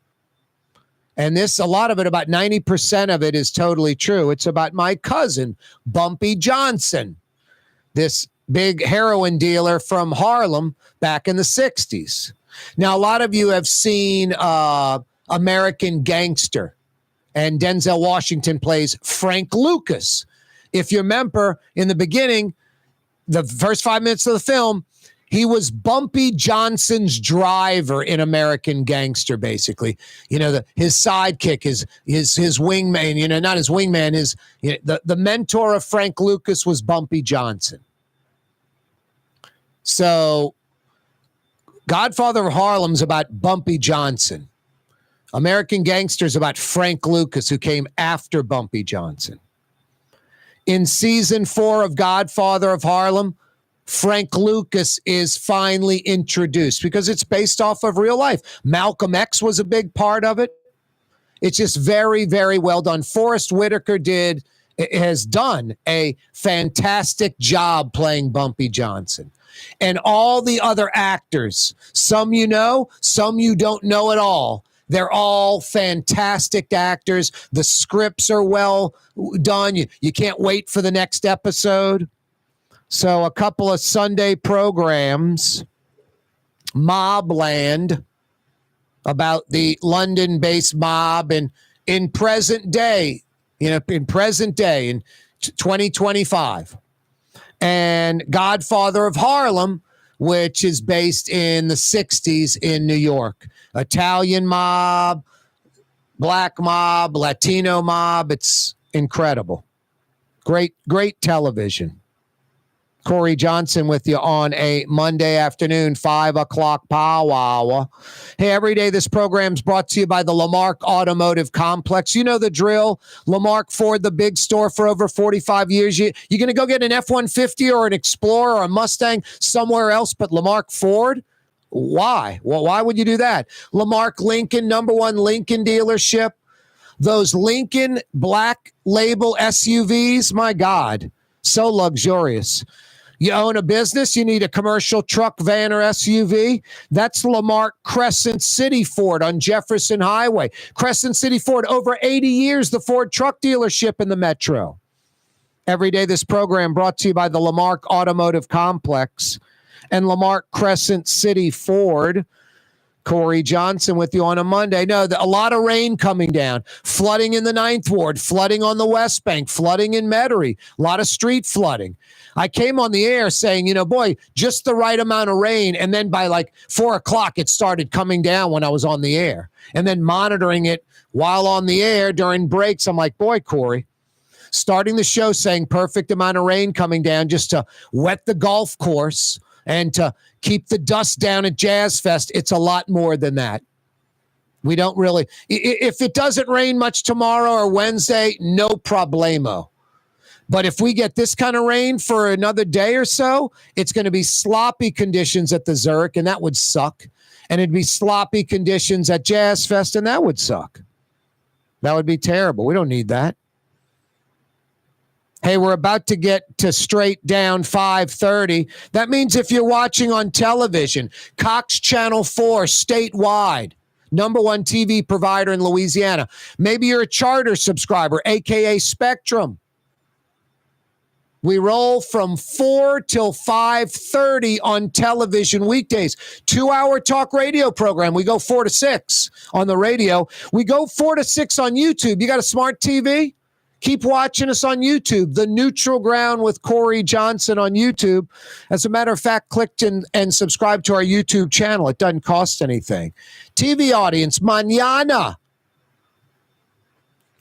Speaker 1: And a lot of it, about 90% of it is totally true. It's about my cousin, Bumpy Johnson, this big heroin dealer from Harlem back in the 60s. Now, a lot of you have seen American Gangster, and Denzel Washington plays Frank Lucas. If you remember, in the beginning, the first 5 minutes of the film, he was Bumpy Johnson's driver in American Gangster, basically. His sidekick, his wingman, not his wingman, the mentor of Frank Lucas was Bumpy Johnson. So Godfather of Harlem's about Bumpy Johnson. American Gangster's about Frank Lucas, who came after Bumpy Johnson. In season 4 of Godfather of Harlem, Frank Lucas is finally introduced because it's based off of real life. Malcolm X was a big part of it. It's just very, very well done. Forrest Whitaker has done a fantastic job playing Bumpy Johnson. And all the other actors, some you know, some you don't know at all. They're all fantastic actors. The scripts are well done. You can't wait for the next episode. So a couple of Sunday programs, Mobland, about the London-based mob, and in present day, in 2025. And Godfather of Harlem, which is based in the 60s in New York. Italian mob, black mob, Latino mob. It's incredible. Great, great television. Corey Johnson with you on a Monday afternoon, 5 o'clock power hour. Hey, every day this program's brought to you by the Lamarck Automotive Complex. You know the drill. Lamarck Ford, the big store for over 45 years. You're going to go get an F-150 or an Explorer or a Mustang somewhere else but Lamarck Ford? Why? Well, why would you do that? Lamarck Lincoln, #1 Lincoln dealership. Those Lincoln Black Label SUVs, my God, so luxurious. You own a business, you need a commercial truck, van, or SUV? That's Lamarck Crescent City Ford on Jefferson Highway. Crescent City Ford, over 80 years, the Ford truck dealership in the metro. Every day this program brought to you by the Lamarck Automotive Complex and Lamarck Crescent City Ford. Corey Johnson with you on a Monday. No, a lot of rain coming down. Flooding in the 9th Ward, flooding on the West Bank, flooding in Metairie, a lot of street flooding. I came on the air saying, boy, just the right amount of rain. And then by like 4 o'clock, it started coming down when I was on the air. And then monitoring it while on the air during breaks. I'm like, boy, Corey, starting the show saying perfect amount of rain coming down just to wet the golf course and to keep the dust down at Jazz Fest. It's a lot more than that. We don't really, if it doesn't rain much tomorrow or Wednesday, no problemo. But if we get this kind of rain for another day or so, it's going to be sloppy conditions at the Zurich, and that would suck. And it'd be sloppy conditions at Jazz Fest, and that would suck. That would be terrible. We don't need that. Hey, we're about to get to straight down 5:30. That means if you're watching on television, Cox Channel 4 statewide, #1 TV provider in Louisiana. Maybe you're a Charter subscriber, a.k.a. Spectrum. We roll from 4 till 5:30 on television weekdays. 2-hour talk radio program. We go 4 to 6 on the radio. We go 4 to 6 on YouTube. You got a smart TV? Keep watching us on YouTube, The Neutral Ground with Corey Johnson on YouTube. As a matter of fact, click and subscribe to our YouTube channel. It doesn't cost anything. TV audience, mañana.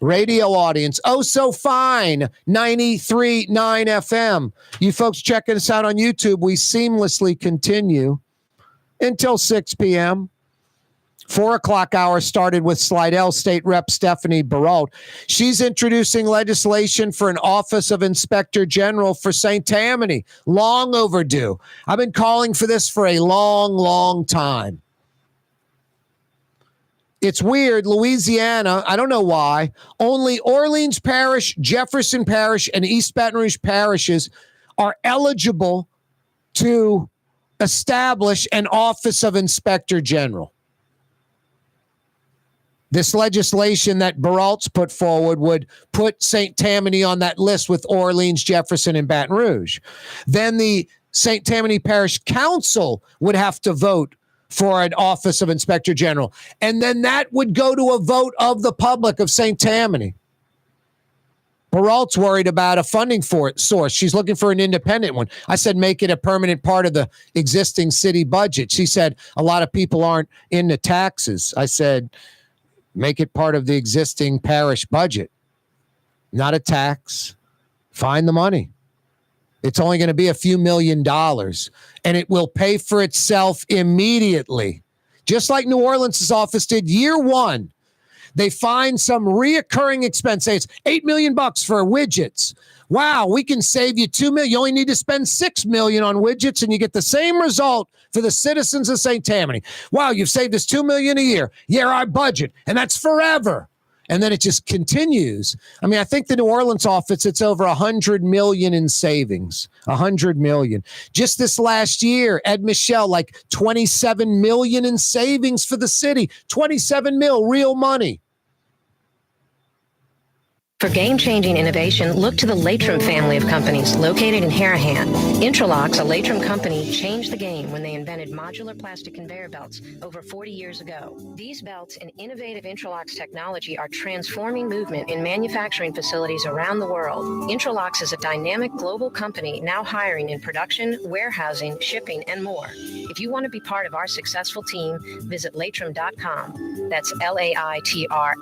Speaker 1: Radio audience, oh so fine, 93.9 FM. You folks checking us out on YouTube, we seamlessly continue until 6 p.m. 4 o'clock hour started with Slidell State Rep Stephanie Barrault. She's introducing legislation for an Office of Inspector General for St. Tammany. Long overdue. I've been calling for this for a long, long time. It's weird, Louisiana, I don't know why, only Orleans Parish, Jefferson Parish, and East Baton Rouge parishes are eligible to establish an Office of Inspector General. This legislation that Baralt's put forward would put St. Tammany on that list with Orleans, Jefferson, and Baton Rouge. Then the St. Tammany Parish Council would have to vote for an office of Inspector General. And then that would go to a vote of the public of St. Tammany. Baralt's worried about a funding source. She's looking for an independent one. I said, make it a permanent part of the existing city budget. She said, a lot of people aren't into taxes. I said, make it part of the existing parish budget. Not a tax. Find the money. It's only going to be a few $1 million, and it will pay for itself immediately. Just like New Orleans' office did year one. They find some reoccurring expense. Say it's $8 million for widgets. Wow, we can save you $2 million. You only need to spend $6 million on widgets, and you get the same result for the citizens of St. Tammany. Wow, you've saved us $2 million a year. Yeah, our budget, and that's forever. And then it just continues. I mean, I think the New Orleans office, it's over $100 million in savings. $100 million. Just this last year, Ed Michel, like $27 million in savings for the city. 27 mil, real money.
Speaker 9: For game-changing innovation, look to the Latrim family of companies located in Harahan. Intralocks, a Latrim company, changed the game when they invented modular plastic conveyor belts over 40 years ago. These belts and innovative Intralocks technology are transforming movement in manufacturing facilities around the world. Intralocks is a dynamic global company now hiring in production, warehousing, shipping, and more. If you want to be part of our successful team, visit latrim.com. That's LAITRAM.com.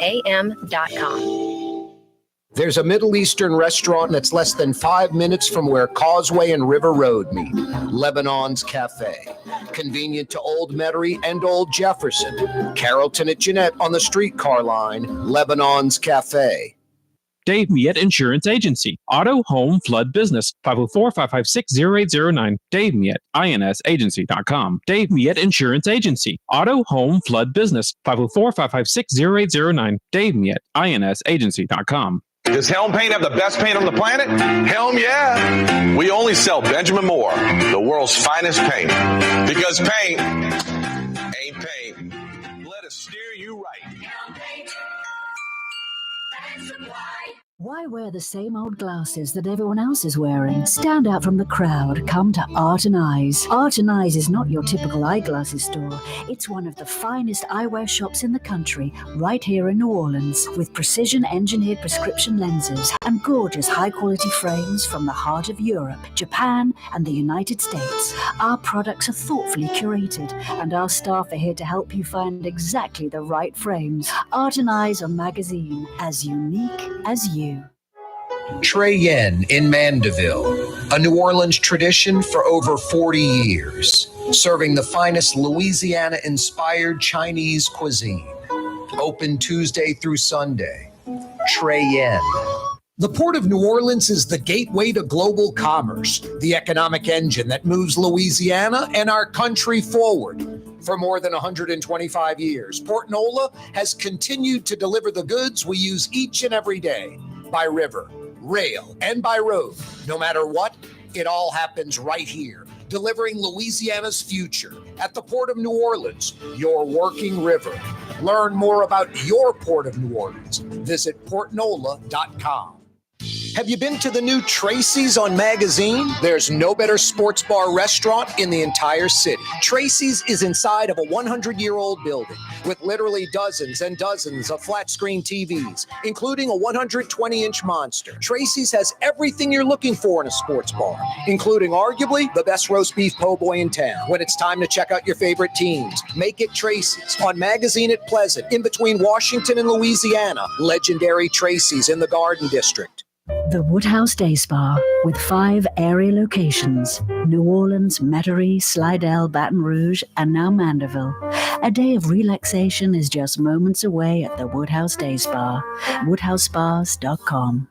Speaker 6: There's a Middle Eastern restaurant that's less than 5 minutes from where Causeway and River Road meet, Lebanon's Cafe. Convenient to Old Metairie and Old Jefferson. Carrollton at Jeanette on the streetcar line, Lebanon's Cafe.
Speaker 5: Dave Miet Insurance Agency. Auto, home, flood, business. 504-556-0809. Dave Miet, INSagency.com. Dave Miet Insurance Agency. Auto, home, flood, business. 504-556-0809. Dave Miet, INSagency.com.
Speaker 7: Does Helm Paint have the best paint on the planet? Helm, yeah. We only sell Benjamin Moore, the world's finest paint. Because paint ain't paint. Let us steer you right. Helm Paint.
Speaker 4: Why wear the same old glasses that everyone else is wearing? Stand out from the crowd. Come to Art and Eyes. Art and Eyes is not your typical eyeglasses store. It's one of the finest eyewear shops in the country, right here in New Orleans, with precision-engineered prescription lenses and gorgeous high-quality frames from the heart of Europe, Japan, and the United States. Our products are thoughtfully curated, and our staff are here to help you find exactly the right frames. Art and Eyes are magazine, as unique as you.
Speaker 19: Trey Yen in Mandeville, a New Orleans tradition for over 40 years, serving the finest Louisiana-inspired Chinese cuisine. Open Tuesday through Sunday. Trey Yen. The Port of New Orleans is the gateway to global commerce, the economic engine that moves Louisiana and our country forward. For more than 125 years, Port Nola has continued to deliver the goods we use each and every day, by river, rail, and by road. No matter what, it all happens right here, delivering Louisiana's future at the Port of New Orleans, your working river. Learn more about your Port of New Orleans. Visit portnola.com. Have you been to the new Tracy's on Magazine? There's no better sports bar restaurant in the entire city. Tracy's is inside of a 100-year-old building with literally dozens and dozens of flat-screen TVs, including a 120-inch monster. Tracy's has everything you're looking for in a sports bar, including arguably the best roast beef po' boy in town. When it's time to check out your favorite teams, make it Tracy's on Magazine at Pleasant, in between Washington and Louisiana. Legendary Tracy's in the Garden District.
Speaker 4: The Woodhouse Day Spa, with 5 area locations, New Orleans, Metairie, Slidell, Baton Rouge, and now Mandeville. A day of relaxation is just moments away at the Woodhouse Day Spa, woodhousespas.com.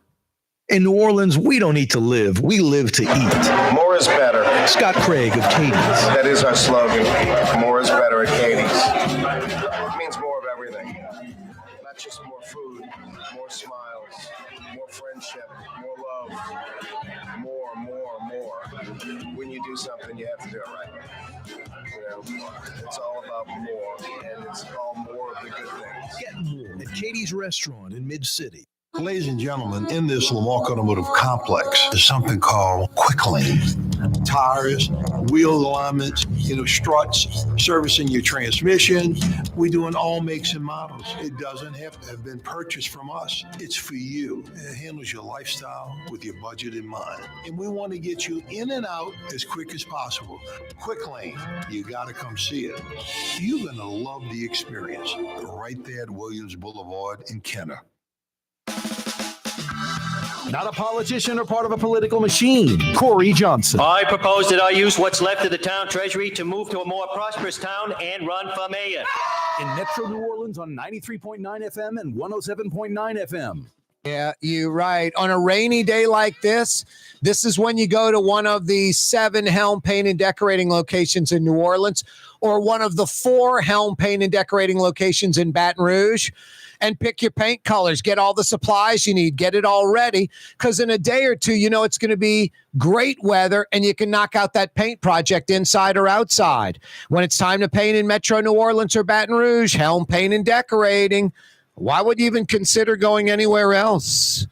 Speaker 11: In New Orleans, we don't eat to live, we live to eat.
Speaker 21: More is better.
Speaker 11: Scott Craig of Katie's.
Speaker 21: That is our slogan. More is better at Katie's. It means more of everything. Not just more food, more smiles, more friendship, more love, more. when you do something, you have to do it right. You know, it's all about more, and it's all more of the good things.
Speaker 11: Get more at Katie's Restaurant in Mid-City.
Speaker 14: Ladies and gentlemen, in this Lamarck Automotive Complex is something called Quick Lane. Tires, wheel alignments, struts, servicing your transmission. We do in all makes and models. It doesn't have to have been purchased from us. It's for you. It handles your lifestyle with your budget in mind. And we want to get you in and out as quick as possible. Quick Lane, you got to come see it. You're going to love the experience right there at Williams Boulevard in Kenner.
Speaker 12: Not a politician or part of a political machine. Corey Johnson.
Speaker 2: I propose that I use what's left of the town treasury to move to a more prosperous town and run for mayor.
Speaker 12: In Metro New Orleans on 93.9 FM and 107.9 FM.
Speaker 1: Yeah, you're right. On a rainy day like this is when you go to one of the 7 Helm Paint and Decorating locations in New Orleans or one of the 4 Helm Paint and Decorating locations in Baton Rouge and pick your paint colors, get all the supplies you need, get it all ready, because in a day or two, it's going to be great weather and you can knock out that paint project inside or outside. When it's time to paint in Metro New Orleans or Baton Rouge, Helm Paint and Decorating. Why would you even consider going anywhere else?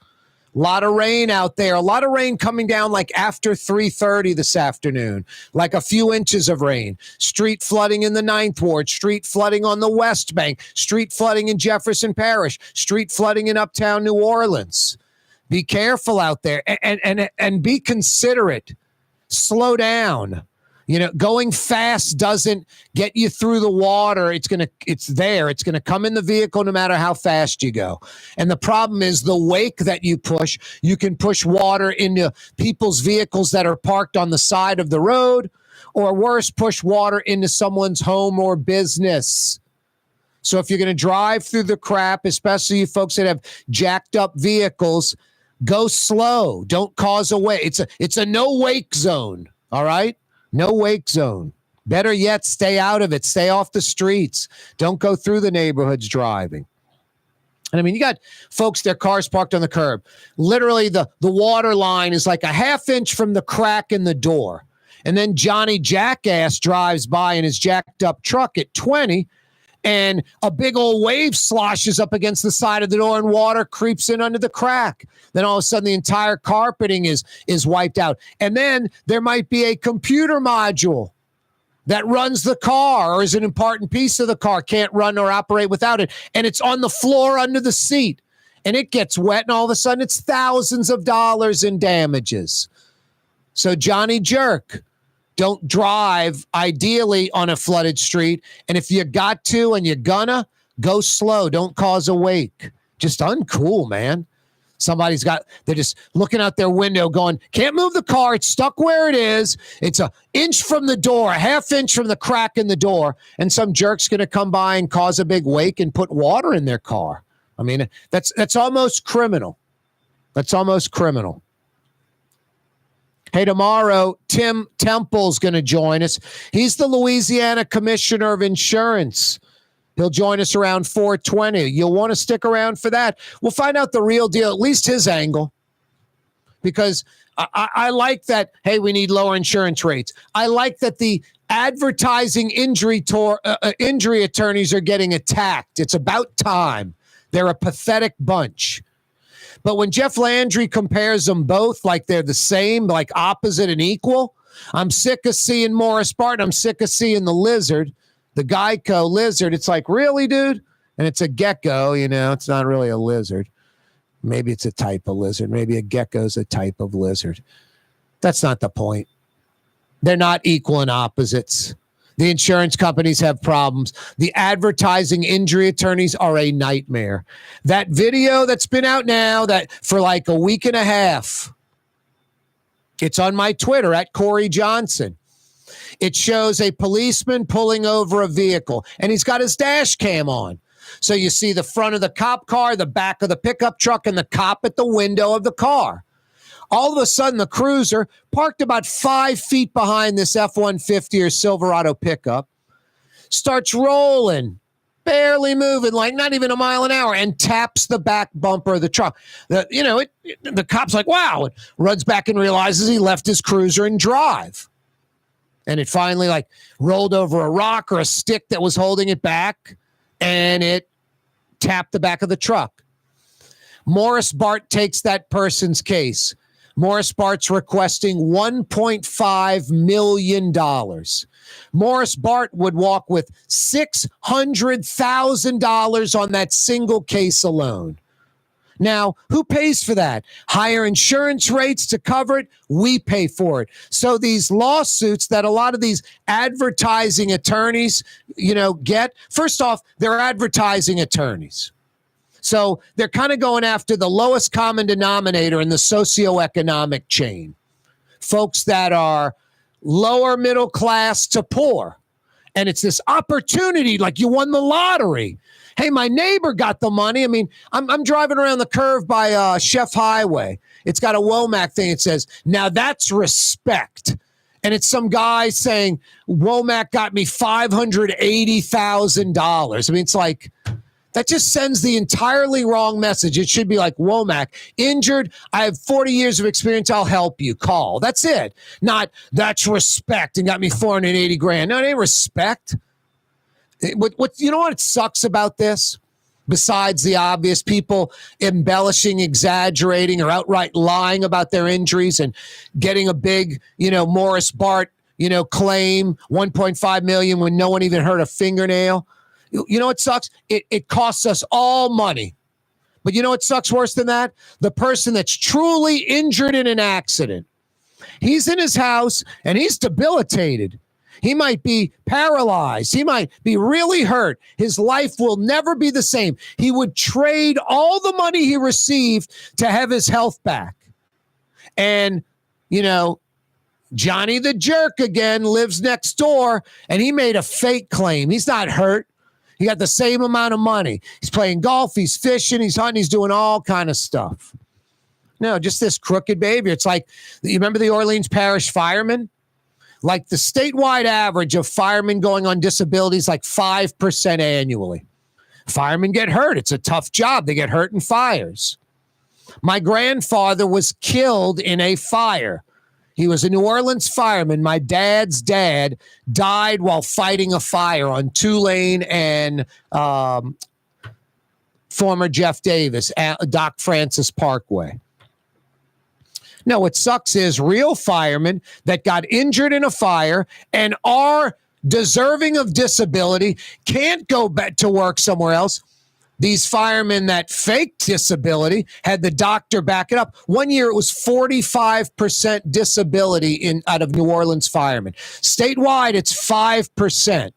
Speaker 1: A lot of rain out there. A lot of rain coming down like after 3:30 this afternoon, like a few inches of rain. Street flooding in the 9th Ward, street flooding on the West Bank, street flooding in Jefferson Parish, street flooding in uptown New Orleans. Be careful out there and be considerate. Slow down. Going fast doesn't get you through the water. It's there. It's going to come in the vehicle no matter how fast you go. And the problem is the wake that you push, you can push water into people's vehicles that are parked on the side of the road, or worse, push water into someone's home or business. So if you're going to drive through the crap, especially you folks that have jacked up vehicles, go slow. Don't cause a wake. It's a no wake zone. All right. No wake zone. Better yet, stay out of it. Stay off the streets. Don't go through the neighborhoods driving. And I mean, you got folks, their cars parked on the curb. Literally, the water line is like a half inch from the crack in the door. And then Johnny Jackass drives by in his jacked up truck at 20, and a big old wave sloshes up against the side of the door and water creeps in under the crack. Then all of a sudden the entire carpeting is wiped out. And then there might be a computer module that runs the car or is an important piece of the car, can't run or operate without it. And it's on the floor under the seat and it gets wet and all of a sudden it's thousands of dollars in damages. So Johnny Jerk, don't drive ideally on a flooded street. And if you got to and you're gonna, go slow. Don't cause a wake. Just uncool, man. They're just looking out their window going, can't move the car. It's stuck where it is. It's an inch from the door, a half inch from the crack in the door. And some jerk's going to come by and cause a big wake and put water in their car. I mean, that's almost criminal. That's almost criminal. Hey, tomorrow, Tim Temple's going to join us. He's the Louisiana Commissioner of Insurance. He'll join us around 4:20. You'll want to stick around for that. We'll find out the real deal, at least his angle, because I like that, hey, we need lower insurance rates. I like that the advertising injury attorneys are getting attacked. It's about time. They're a pathetic bunch. But when Jeff Landry compares them both like they're the same, like opposite and equal, I'm sick of seeing Morris Barton. I'm sick of seeing the lizard, the Geico lizard. It's like, really, dude? And it's a gecko, it's not really a lizard. Maybe it's a type of lizard. Maybe a gecko's a type of lizard. That's not the point. They're not equal and opposites. The insurance companies have problems. The advertising injury attorneys are a nightmare. That video that's been out now that for like a week and a half, it's on my Twitter at Corey Johnson. It shows a policeman pulling over a vehicle and he's got his dash cam on. So you see the front of the cop car, the back of the pickup truck, and the cop at the window of the car. All of a sudden, the cruiser parked about 5 feet behind this F-150 or Silverado pickup, starts rolling barely moving, like not even a mile an hour, and taps the back bumper of the truck. The cop's like, wow, and runs back and realizes he left his cruiser in drive. And it finally like rolled over a rock or a stick that was holding it back, and it tapped the back of the truck. Morris Bart takes that person's case. Morris Bart's requesting $1.5 million. Morris Bart would walk with $600,000 on that single case alone. Now, who pays for that? Higher insurance rates to cover it? We pay for it. So these lawsuits that a lot of these advertising attorneys, get, first off, they're advertising attorneys. So they're kind of going after the lowest common denominator in the socioeconomic chain. Folks that are lower middle class to poor. And it's this opportunity like you won the lottery. Hey, my neighbor got the money. I mean, I'm driving around the curve by Chef Highway. It's got a Womack thing. It says, now that's respect. And it's some guy saying, Womack got me $580,000. I mean, it's like, that just sends the entirely wrong message. It should be like, Womack, injured, I have 40 years of experience, I'll help you, call. That's it. Not, that's respect and got me $480,000. No, it ain't respect. What you know what sucks about this? Besides the obvious, people embellishing, exaggerating, or outright lying about their injuries and getting a big, Morris Bart, claim, $1.5 million when no one even heard a fingernail. You know what sucks? It costs us all money. But you know what sucks worse than that? The person that's truly injured in an accident. He's in his house and he's debilitated. He might be paralyzed. He might be really hurt. His life will never be the same. He would trade all the money he received to have his health back. And, Johnny the jerk again lives next door and he made a fake claim. He's not hurt. He got the same amount of money. He's playing golf. He's fishing. He's hunting. He's doing all kind of stuff. No, just this crooked behavior. It's like, you remember the Orleans Parish firemen? Like the statewide average of firemen going on disability is like 5% annually. Firemen get hurt. It's a tough job. They get hurt in fires. My grandfather was killed in a fire. He was a New Orleans fireman. My dad's dad died while fighting a fire on Tulane and former Jeff Davis, Doc Francis Parkway. No, what sucks is real firemen that got injured in a fire and are deserving of disability can't go back to work somewhere else. These firemen that faked disability had the doctor back it up. One year it was 45% disability out of New Orleans firemen. Statewide, it's 5%.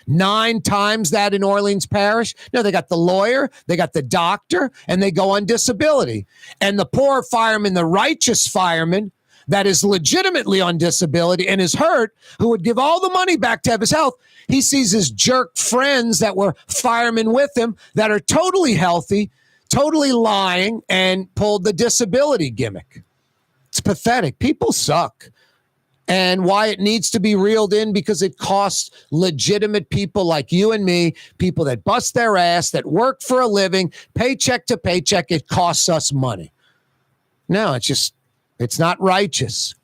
Speaker 1: 9 times that in Orleans Parish. No, they got the lawyer, they got the doctor, and they go on disability. And the poor fireman, the righteous fireman that is legitimately on disability and is hurt, who would give all the money back to have his health, he sees his jerk friends that were firemen with him that are totally healthy, totally lying, and pulled the disability gimmick. It's pathetic. People suck. And why it needs to be reeled in, because it costs legitimate people like you and me, people that bust their ass, that work for a living, paycheck to paycheck. It costs us money. No, it's not righteous.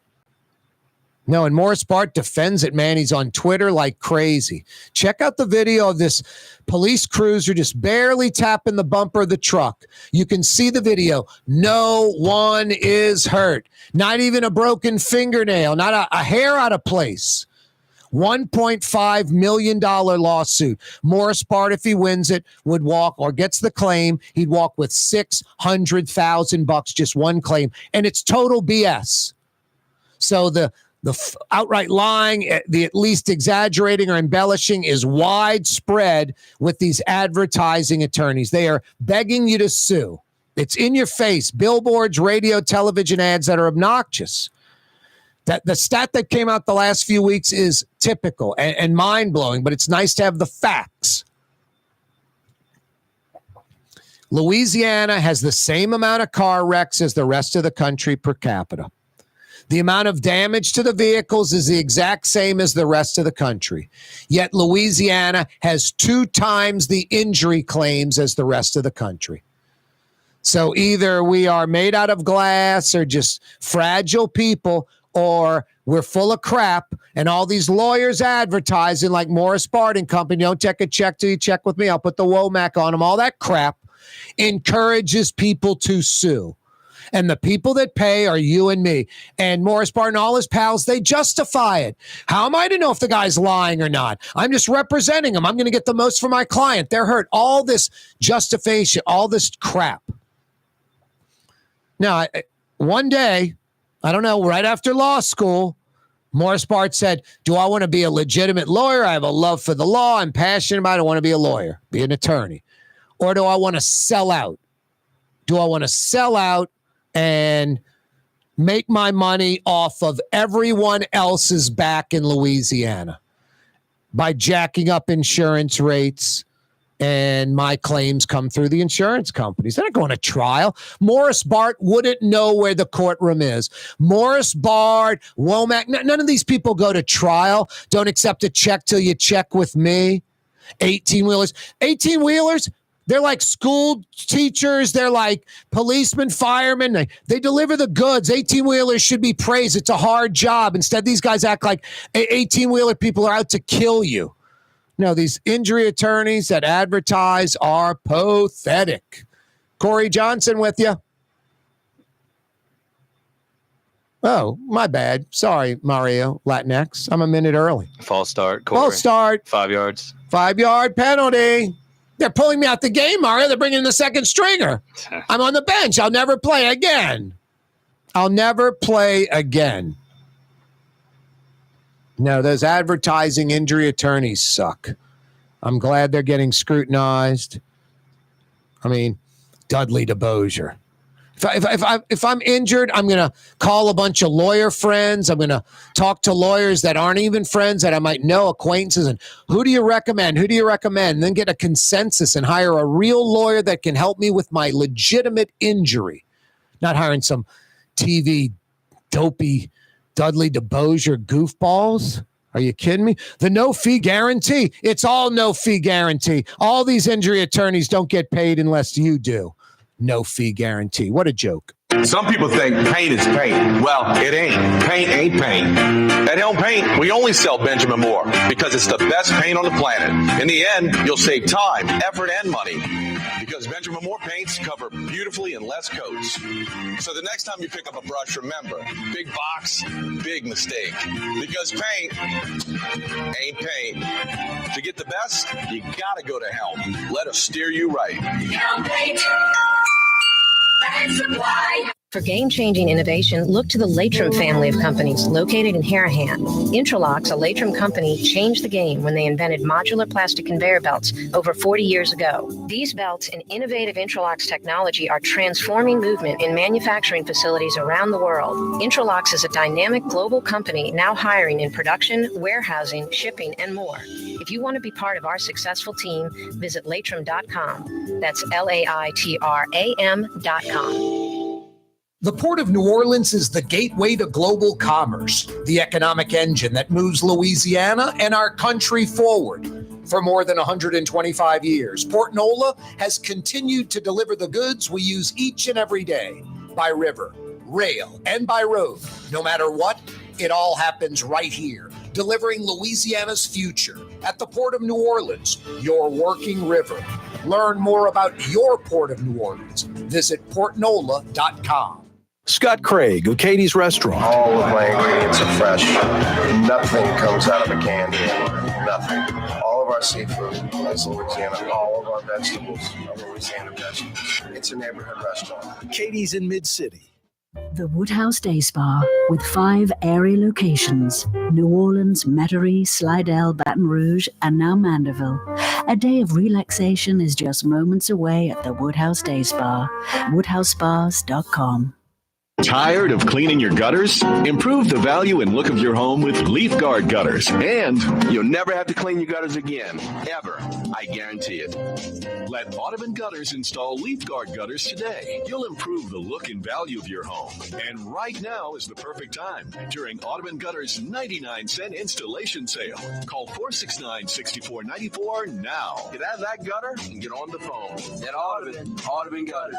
Speaker 1: No, and Morris Bart defends it, man. He's on Twitter like crazy. Check out the video of this police cruiser just barely tapping the bumper of the truck. You can see the video. No one is hurt. Not even a broken fingernail, not a hair out of place. $1.5 million lawsuit. Morris Bart, if he wins it, would walk or gets the claim. He'd walk with $600,000, just one claim. And it's total BS. So the outright lying, the at least exaggerating or embellishing is widespread with these advertising attorneys. They are begging you to sue. It's in your face. Billboards, radio, television ads that are obnoxious. That the stat that came out the last few weeks is typical and mind-blowing, but it's nice to have the facts. Louisiana has the same amount of car wrecks as the rest of the country per capita. The amount of damage to the vehicles is the exact same as the rest of the country. Yet Louisiana has 2 times the injury claims as the rest of the country. So either we are made out of glass or just fragile people, or we're full of crap, and all these lawyers advertising like Morris Bart and Company, don't take a check till you check with me, I'll put the Womack on them, all that crap encourages people to sue. And the people that pay are you and me. And Morris Bart and all his pals, they justify it. How am I to know if the guy's lying or not? I'm just representing him. I'm going to get the most for my client. They're hurt. All this justification, all this crap. Now, one day, I don't know, right after law school, Morris Bart said, do I want to be a legitimate lawyer? I have a love for the law. I'm passionate about it. I want to be a lawyer, be an attorney. Or do I want to sell out? Do I want to sell out and make my money off of everyone else's back in Louisiana by jacking up insurance rates, and my claims come through the insurance companies? They're not going to trial. Morris Bart wouldn't know where the courtroom is. Morris Bart, Womack, none of these people go to trial. Don't accept a check till you check with me. 18-wheelers. 18-wheelers, they're like school teachers. They're like policemen, firemen. They deliver the goods. 18-wheelers should be praised. It's a hard job. Instead, these guys act like 18-wheeler people are out to kill you. No, these injury attorneys that advertise are pathetic. Corey Johnson with you. Oh, my bad. Sorry, Mario Latinx. I'm a minute early.
Speaker 20: False start. Corey.
Speaker 1: False start.
Speaker 20: 5 yards.
Speaker 1: 5-yard penalty. They're pulling me out the game, Mario. They're bringing in the second stringer. I'm on the bench. I'll never play again. I'll never play again. No, those advertising injury attorneys suck. I'm glad they're getting scrutinized. I mean, Dudley DeBosier. If I'm injured, I'm going to call a bunch of lawyer friends. I'm going to talk to lawyers that aren't even friends that I might know, acquaintances. And who do you recommend? Who do you recommend? And then get a consensus and hire a real lawyer that can help me with my legitimate injury. Not hiring some TV dopey Dudley DeBosier goofballs. Are you kidding me? The no-fee guarantee. It's all no-fee guarantee. All these injury attorneys don't get paid unless you do. No-fee guarantee. What a joke.
Speaker 7: Some people think paint is paint. Well, it ain't. Paint ain't paint. At Helm Paint, we only sell Benjamin Moore because it's the best paint on the planet. In the end, you'll save time, effort, and money because Benjamin Moore paints cover beautifully in less coats. So the next time you pick up a brush, remember, big box, big mistake. Because paint ain't paint. To get the best, you gotta go to Helm. Let us steer you right.
Speaker 15: Helm Paint.
Speaker 9: For game-changing innovation, look to the Latrim family of companies located in Harahan. Intralox, a Latrim company, changed the game when they invented modular plastic conveyor belts over 40 years ago. These belts and innovative Intralox technology are transforming movement in manufacturing facilities around the world. Intralox is a dynamic global company now hiring in production, warehousing, shipping, and more. If you want to be part of our successful team, visit latrim.com. That's LAITRAM.com.
Speaker 19: The Port of New Orleans is the gateway to global commerce, the economic engine that moves Louisiana and our country forward. For more than 125 years, Port Nola has continued to deliver the goods we use each and every day by river, rail, and by road. No matter what, it all happens right here, delivering Louisiana's future at the Port of New Orleans, your working river. Learn more about your Port of New Orleans. Visit portnola.com.
Speaker 12: Scott Craig of Katie's Restaurant.
Speaker 21: All of my ingredients are fresh. Nothing comes out of a can here. Nothing. All of our seafood is Louisiana. All of our vegetables are Louisiana vegetables. It's a neighborhood restaurant.
Speaker 12: Katie's in Mid-City.
Speaker 4: The Woodhouse Day Spa, with 5 airy locations: New Orleans, Metairie, Slidell, Baton Rouge, and now Mandeville. A day of relaxation is just moments away at the Woodhouse Day Spa. WoodhouseSpas.com.
Speaker 8: Tired of cleaning your gutters? Improve the value and look of your home with Leaf Guard gutters. And you'll never have to clean your gutters again. Ever. I guarantee it. Let Audubon Gutters install Leaf Guard gutters today. You'll improve the look and value of your home. And right now is the perfect time during Audubon Gutters 99-cent installation sale. Call 469-6494 now. Get out of that gutter and get on the phone. At Audubon Gutters.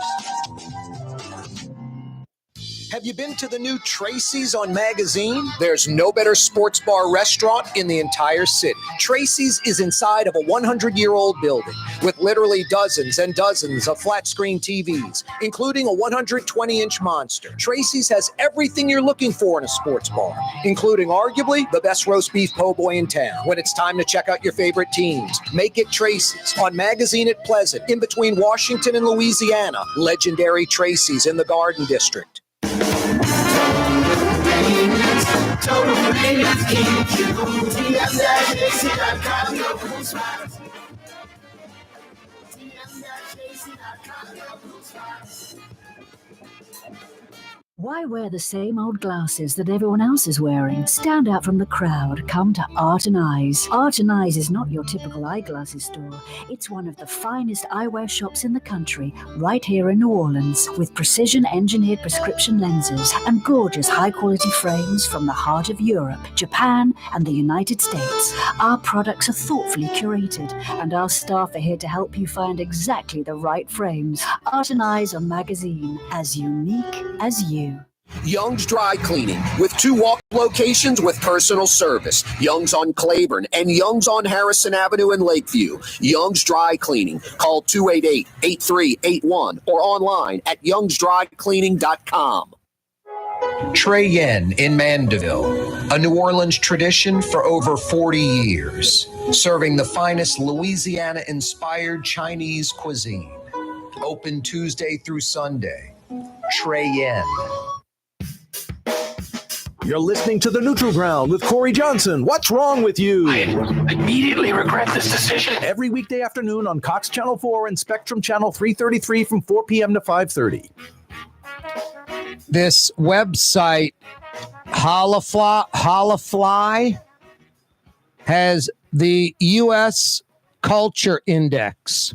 Speaker 19: Have you been to the new Tracy's on Magazine? There's no better sports bar restaurant in the entire city. Tracy's is inside of a 100-year-old building with literally dozens and dozens of flat-screen TVs, including a 120-inch monster. Tracy's has everything you're looking for in a sports bar, including arguably the best roast beef po' boy in town. When it's time to check out your favorite teams, make it Tracy's on Magazine at Pleasant, in between Washington and Louisiana. Legendary Tracy's in the Garden District.
Speaker 15: Total maintenance,
Speaker 4: Why wear the same old glasses that everyone else is wearing? Stand out from the crowd. Come to Art and Eyes. Art and Eyes is not your typical eyeglasses store. It's one of the finest eyewear shops in the country, right here in New Orleans, with precision-engineered prescription lenses and gorgeous high-quality frames from the heart of Europe, Japan, and the United States. Our products are thoughtfully curated, and our staff are here to help you find exactly the right frames. Art and Eyes on Magazine, as unique as you.
Speaker 6: Young's Dry Cleaning, with 2 walk locations with personal service. Young's on Claiborne and Young's on Harrison Avenue in Lakeview. Young's Dry Cleaning. Call 288-8381 or online at youngsdrycleaning.com.
Speaker 19: Trey Yen in Mandeville, a New Orleans tradition for over 40 years, serving the finest Louisiana-inspired Chinese cuisine. Open Tuesday through Sunday. Trey Yen.
Speaker 11: You're listening to The Neutral Ground with Corey Johnson. What's wrong with you?
Speaker 13: I immediately regret this decision.
Speaker 11: Every weekday afternoon on Cox Channel 4 and Spectrum Channel 333 from 4 p.m. to 5:30.
Speaker 1: This website, Holafly, has the U.S. Culture Index.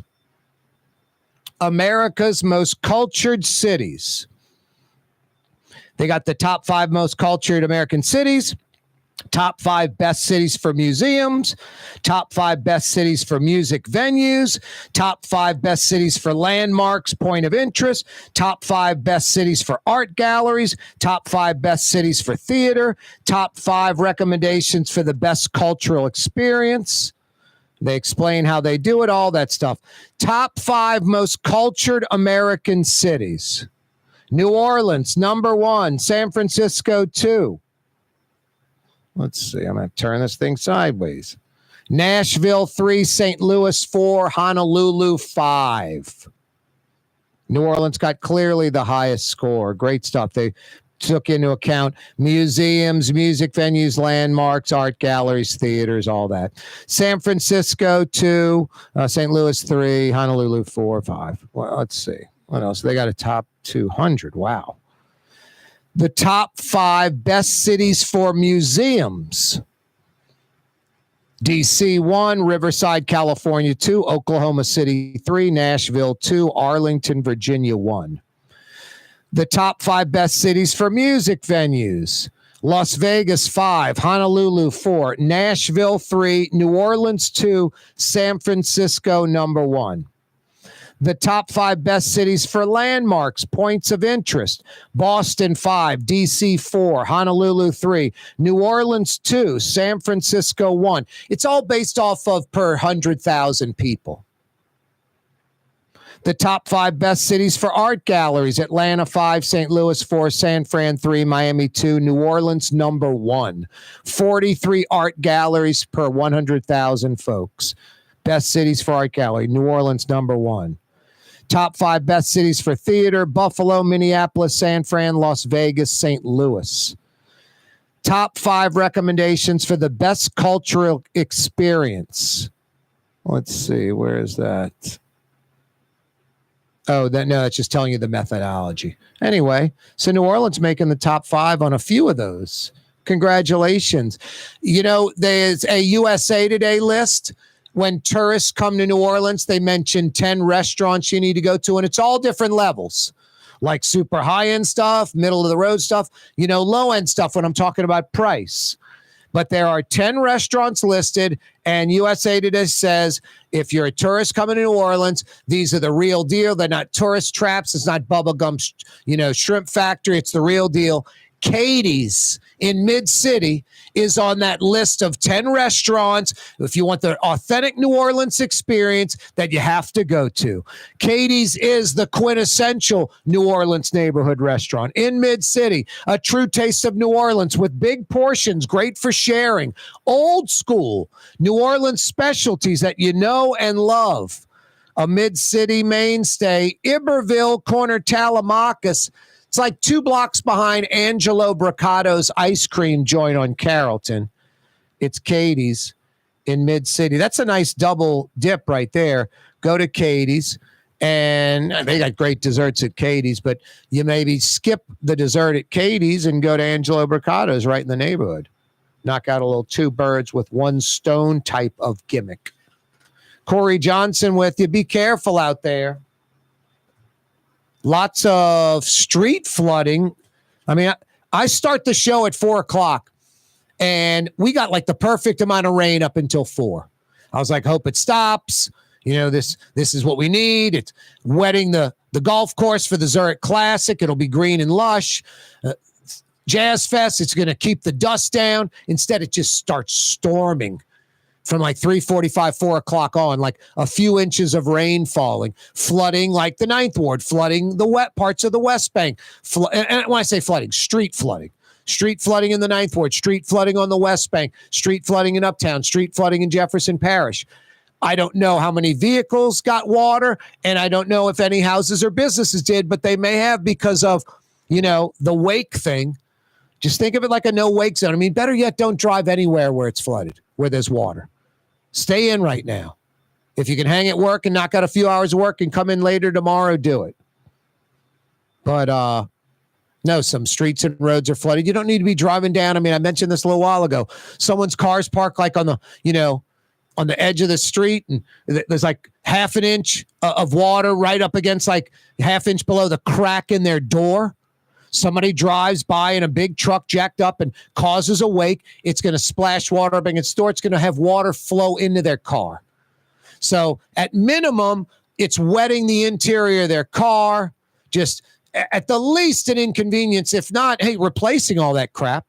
Speaker 1: America's most cultured cities. They got the top 5 most cultured American cities, top 5 best cities for museums, top 5 best cities for music venues, top 5 best cities for landmarks, point of interest, top 5 best cities for art galleries, top 5 best cities for theater, top 5 recommendations for the best cultural experience. They explain how they do it, all that stuff. Top 5 most cultured American cities. New Orleans, number 1. San Francisco, 2. Let's see. I'm going to turn this thing sideways. Nashville, 3. St. Louis, 4. Honolulu, 5. New Orleans got clearly the highest score. Great stuff. They took into account museums, music venues, landmarks, art galleries, theaters, all that. San Francisco, 2. St. Louis, 3. Honolulu, 4, 5. Well, let's see. What else? They got a top 200. Wow. The top 5 best cities for museums. DC, 1. Riverside, California, 2. Oklahoma City, 3. Nashville, 2. Arlington, Virginia, 1. The top 5 best cities for music venues. Las Vegas, 5. Honolulu, 4. Nashville, 3. New Orleans, 2. San Francisco, number 1. The top 5 best cities for landmarks, points of interest. Boston, 5. DC, 4. Honolulu, 3. New Orleans, 2. San Francisco, 1. It's all based off of per 100,000 people. The top 5 best cities for art galleries. Atlanta, 5. St. Louis, 4. San Fran, 3. Miami, 2. New Orleans, number 1. 43 art galleries per 100,000 folks. Best cities for art gallery. New Orleans, number 1. Top 5 best cities for theater. Buffalo, Minneapolis, San Fran, Las Vegas, St. Louis. Top 5 recommendations for the best cultural experience. Let's see. Where is that? Oh, no, that's just telling you the methodology. Anyway, so New Orleans making the top 5 on a few of those. Congratulations. You know, there's a USA Today list. When tourists come to New Orleans, they mention 10 restaurants you need to go to, and it's all different levels, like super high-end stuff, middle-of-the-road stuff, low-end stuff when I'm talking about price. But there are 10 restaurants listed, and USA Today says if you're a tourist coming to New Orleans, these are the real deal. They're not tourist traps. It's not bubblegum, shrimp factory. It's the real deal. Katie's in Mid-City is on that list of 10 restaurants if you want the authentic New Orleans experience that you have to go to. Katie's is the quintessential New Orleans neighborhood restaurant in Mid-City, a true taste of New Orleans with big portions, great for sharing, old school New Orleans specialties that you know and love. A Mid-City mainstay, Iberville, corner Talamacus. It's like 2 blocks behind Angelo Bricato's ice cream joint on Carrollton. It's Katie's in Mid-City. That's a nice double dip right there. Go to Katie's, and they got great desserts at Katie's, but you maybe skip the dessert at Katie's and go to Angelo Bricato's right in the neighborhood. Knock out a little 2 birds with 1 stone type of gimmick. Corey Johnson with you. Be careful out there. Lots of street flooding. I mean, I start the show at 4:00, and we got like the perfect amount of rain up until 4. I was like, hope it stops. This is what we need. It's wetting the golf course for the Zurich Classic. It'll be green and lush. Jazz Fest, it's going to keep the dust down. Instead, it just starts storming from like 3:45, 4:00 on, like a few inches of rain falling, flooding like the 9th Ward, flooding the wet parts of the West Bank. And when I say flooding, street flooding in the 9th Ward, street flooding on the West Bank, street flooding in Uptown, street flooding in Jefferson Parish. I don't know how many vehicles got water, and I don't know if any houses or businesses did, but they may have because of, the wake thing. Just think of it like a no-wake zone. I mean, better yet, don't drive anywhere where it's flooded, where there's water. Stay in right now. If you can hang at work and knock out a few hours of work and come in later tomorrow, do it. But no, some streets and roads are flooded. You don't need to be driving down. I mean, I mentioned this a little while ago. Someone's car's parked like on the, on the edge of the street, and there's like half an inch of water right up against like half inch below the crack in their door. Somebody drives by in a big truck jacked up and causes a wake. It's going to splash water up against the door. It's going to have water flow into their car. So at minimum, it's wetting the interior of their car. Just at the least an inconvenience. If not, hey, replacing all that crap.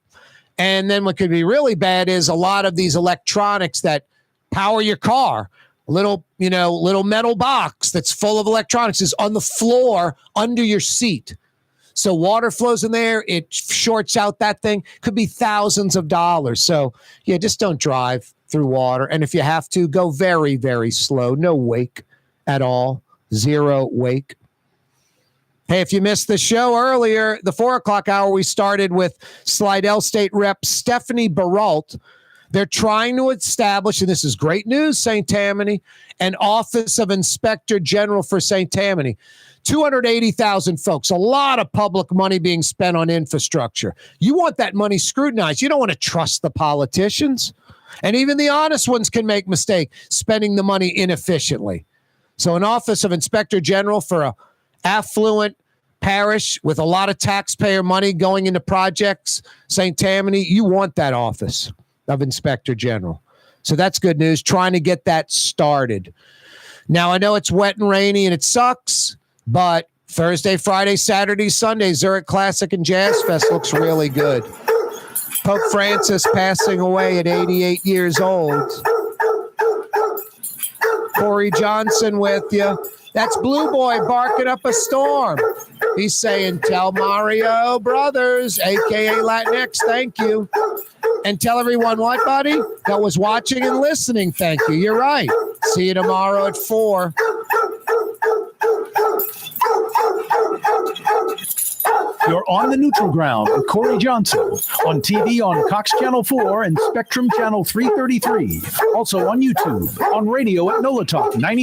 Speaker 1: And then what could be really bad is a lot of these electronics that power your car. Little metal box that's full of electronics is on the floor under your seat. So water flows in there, it shorts out that thing, could be thousands of dollars. So yeah, just don't drive through water. And if you have to, go very, very slow. No wake at all. 0 wake. Hey, if you missed the show earlier, the 4:00 hour, we started with Slidell State Rep Stephanie Baralt. They're trying to establish, and this is great news, St. Tammany, an Office of Inspector General for St. Tammany. 280,000 folks, a lot of public money being spent on infrastructure. You want that money scrutinized. You don't want to trust the politicians. And even the honest ones can make mistakes spending the money inefficiently. So an Office of Inspector General for a affluent parish with a lot of taxpayer money going into projects, St. Tammany, you want that Office of Inspector General. So that's good news, trying to get that started. Now, I know it's wet and rainy and it sucks, but Thursday, Friday, Saturday, Sunday, Zurich Classic and Jazz Fest looks really good. Pope Francis passing away at 88 years old. Corey Johnson with you. That's Blue Boy barking up a storm. He's saying, tell Mario Brothers, a.k.a. Latinx, thank you. And tell everyone what, buddy? That was watching and listening, thank you. You're right. See you tomorrow at 4.
Speaker 10: You're on the neutral ground with Corey Johnson on TV on Cox Channel 4 and Spectrum Channel 333. Also on YouTube, on radio at NOLA Talk 90.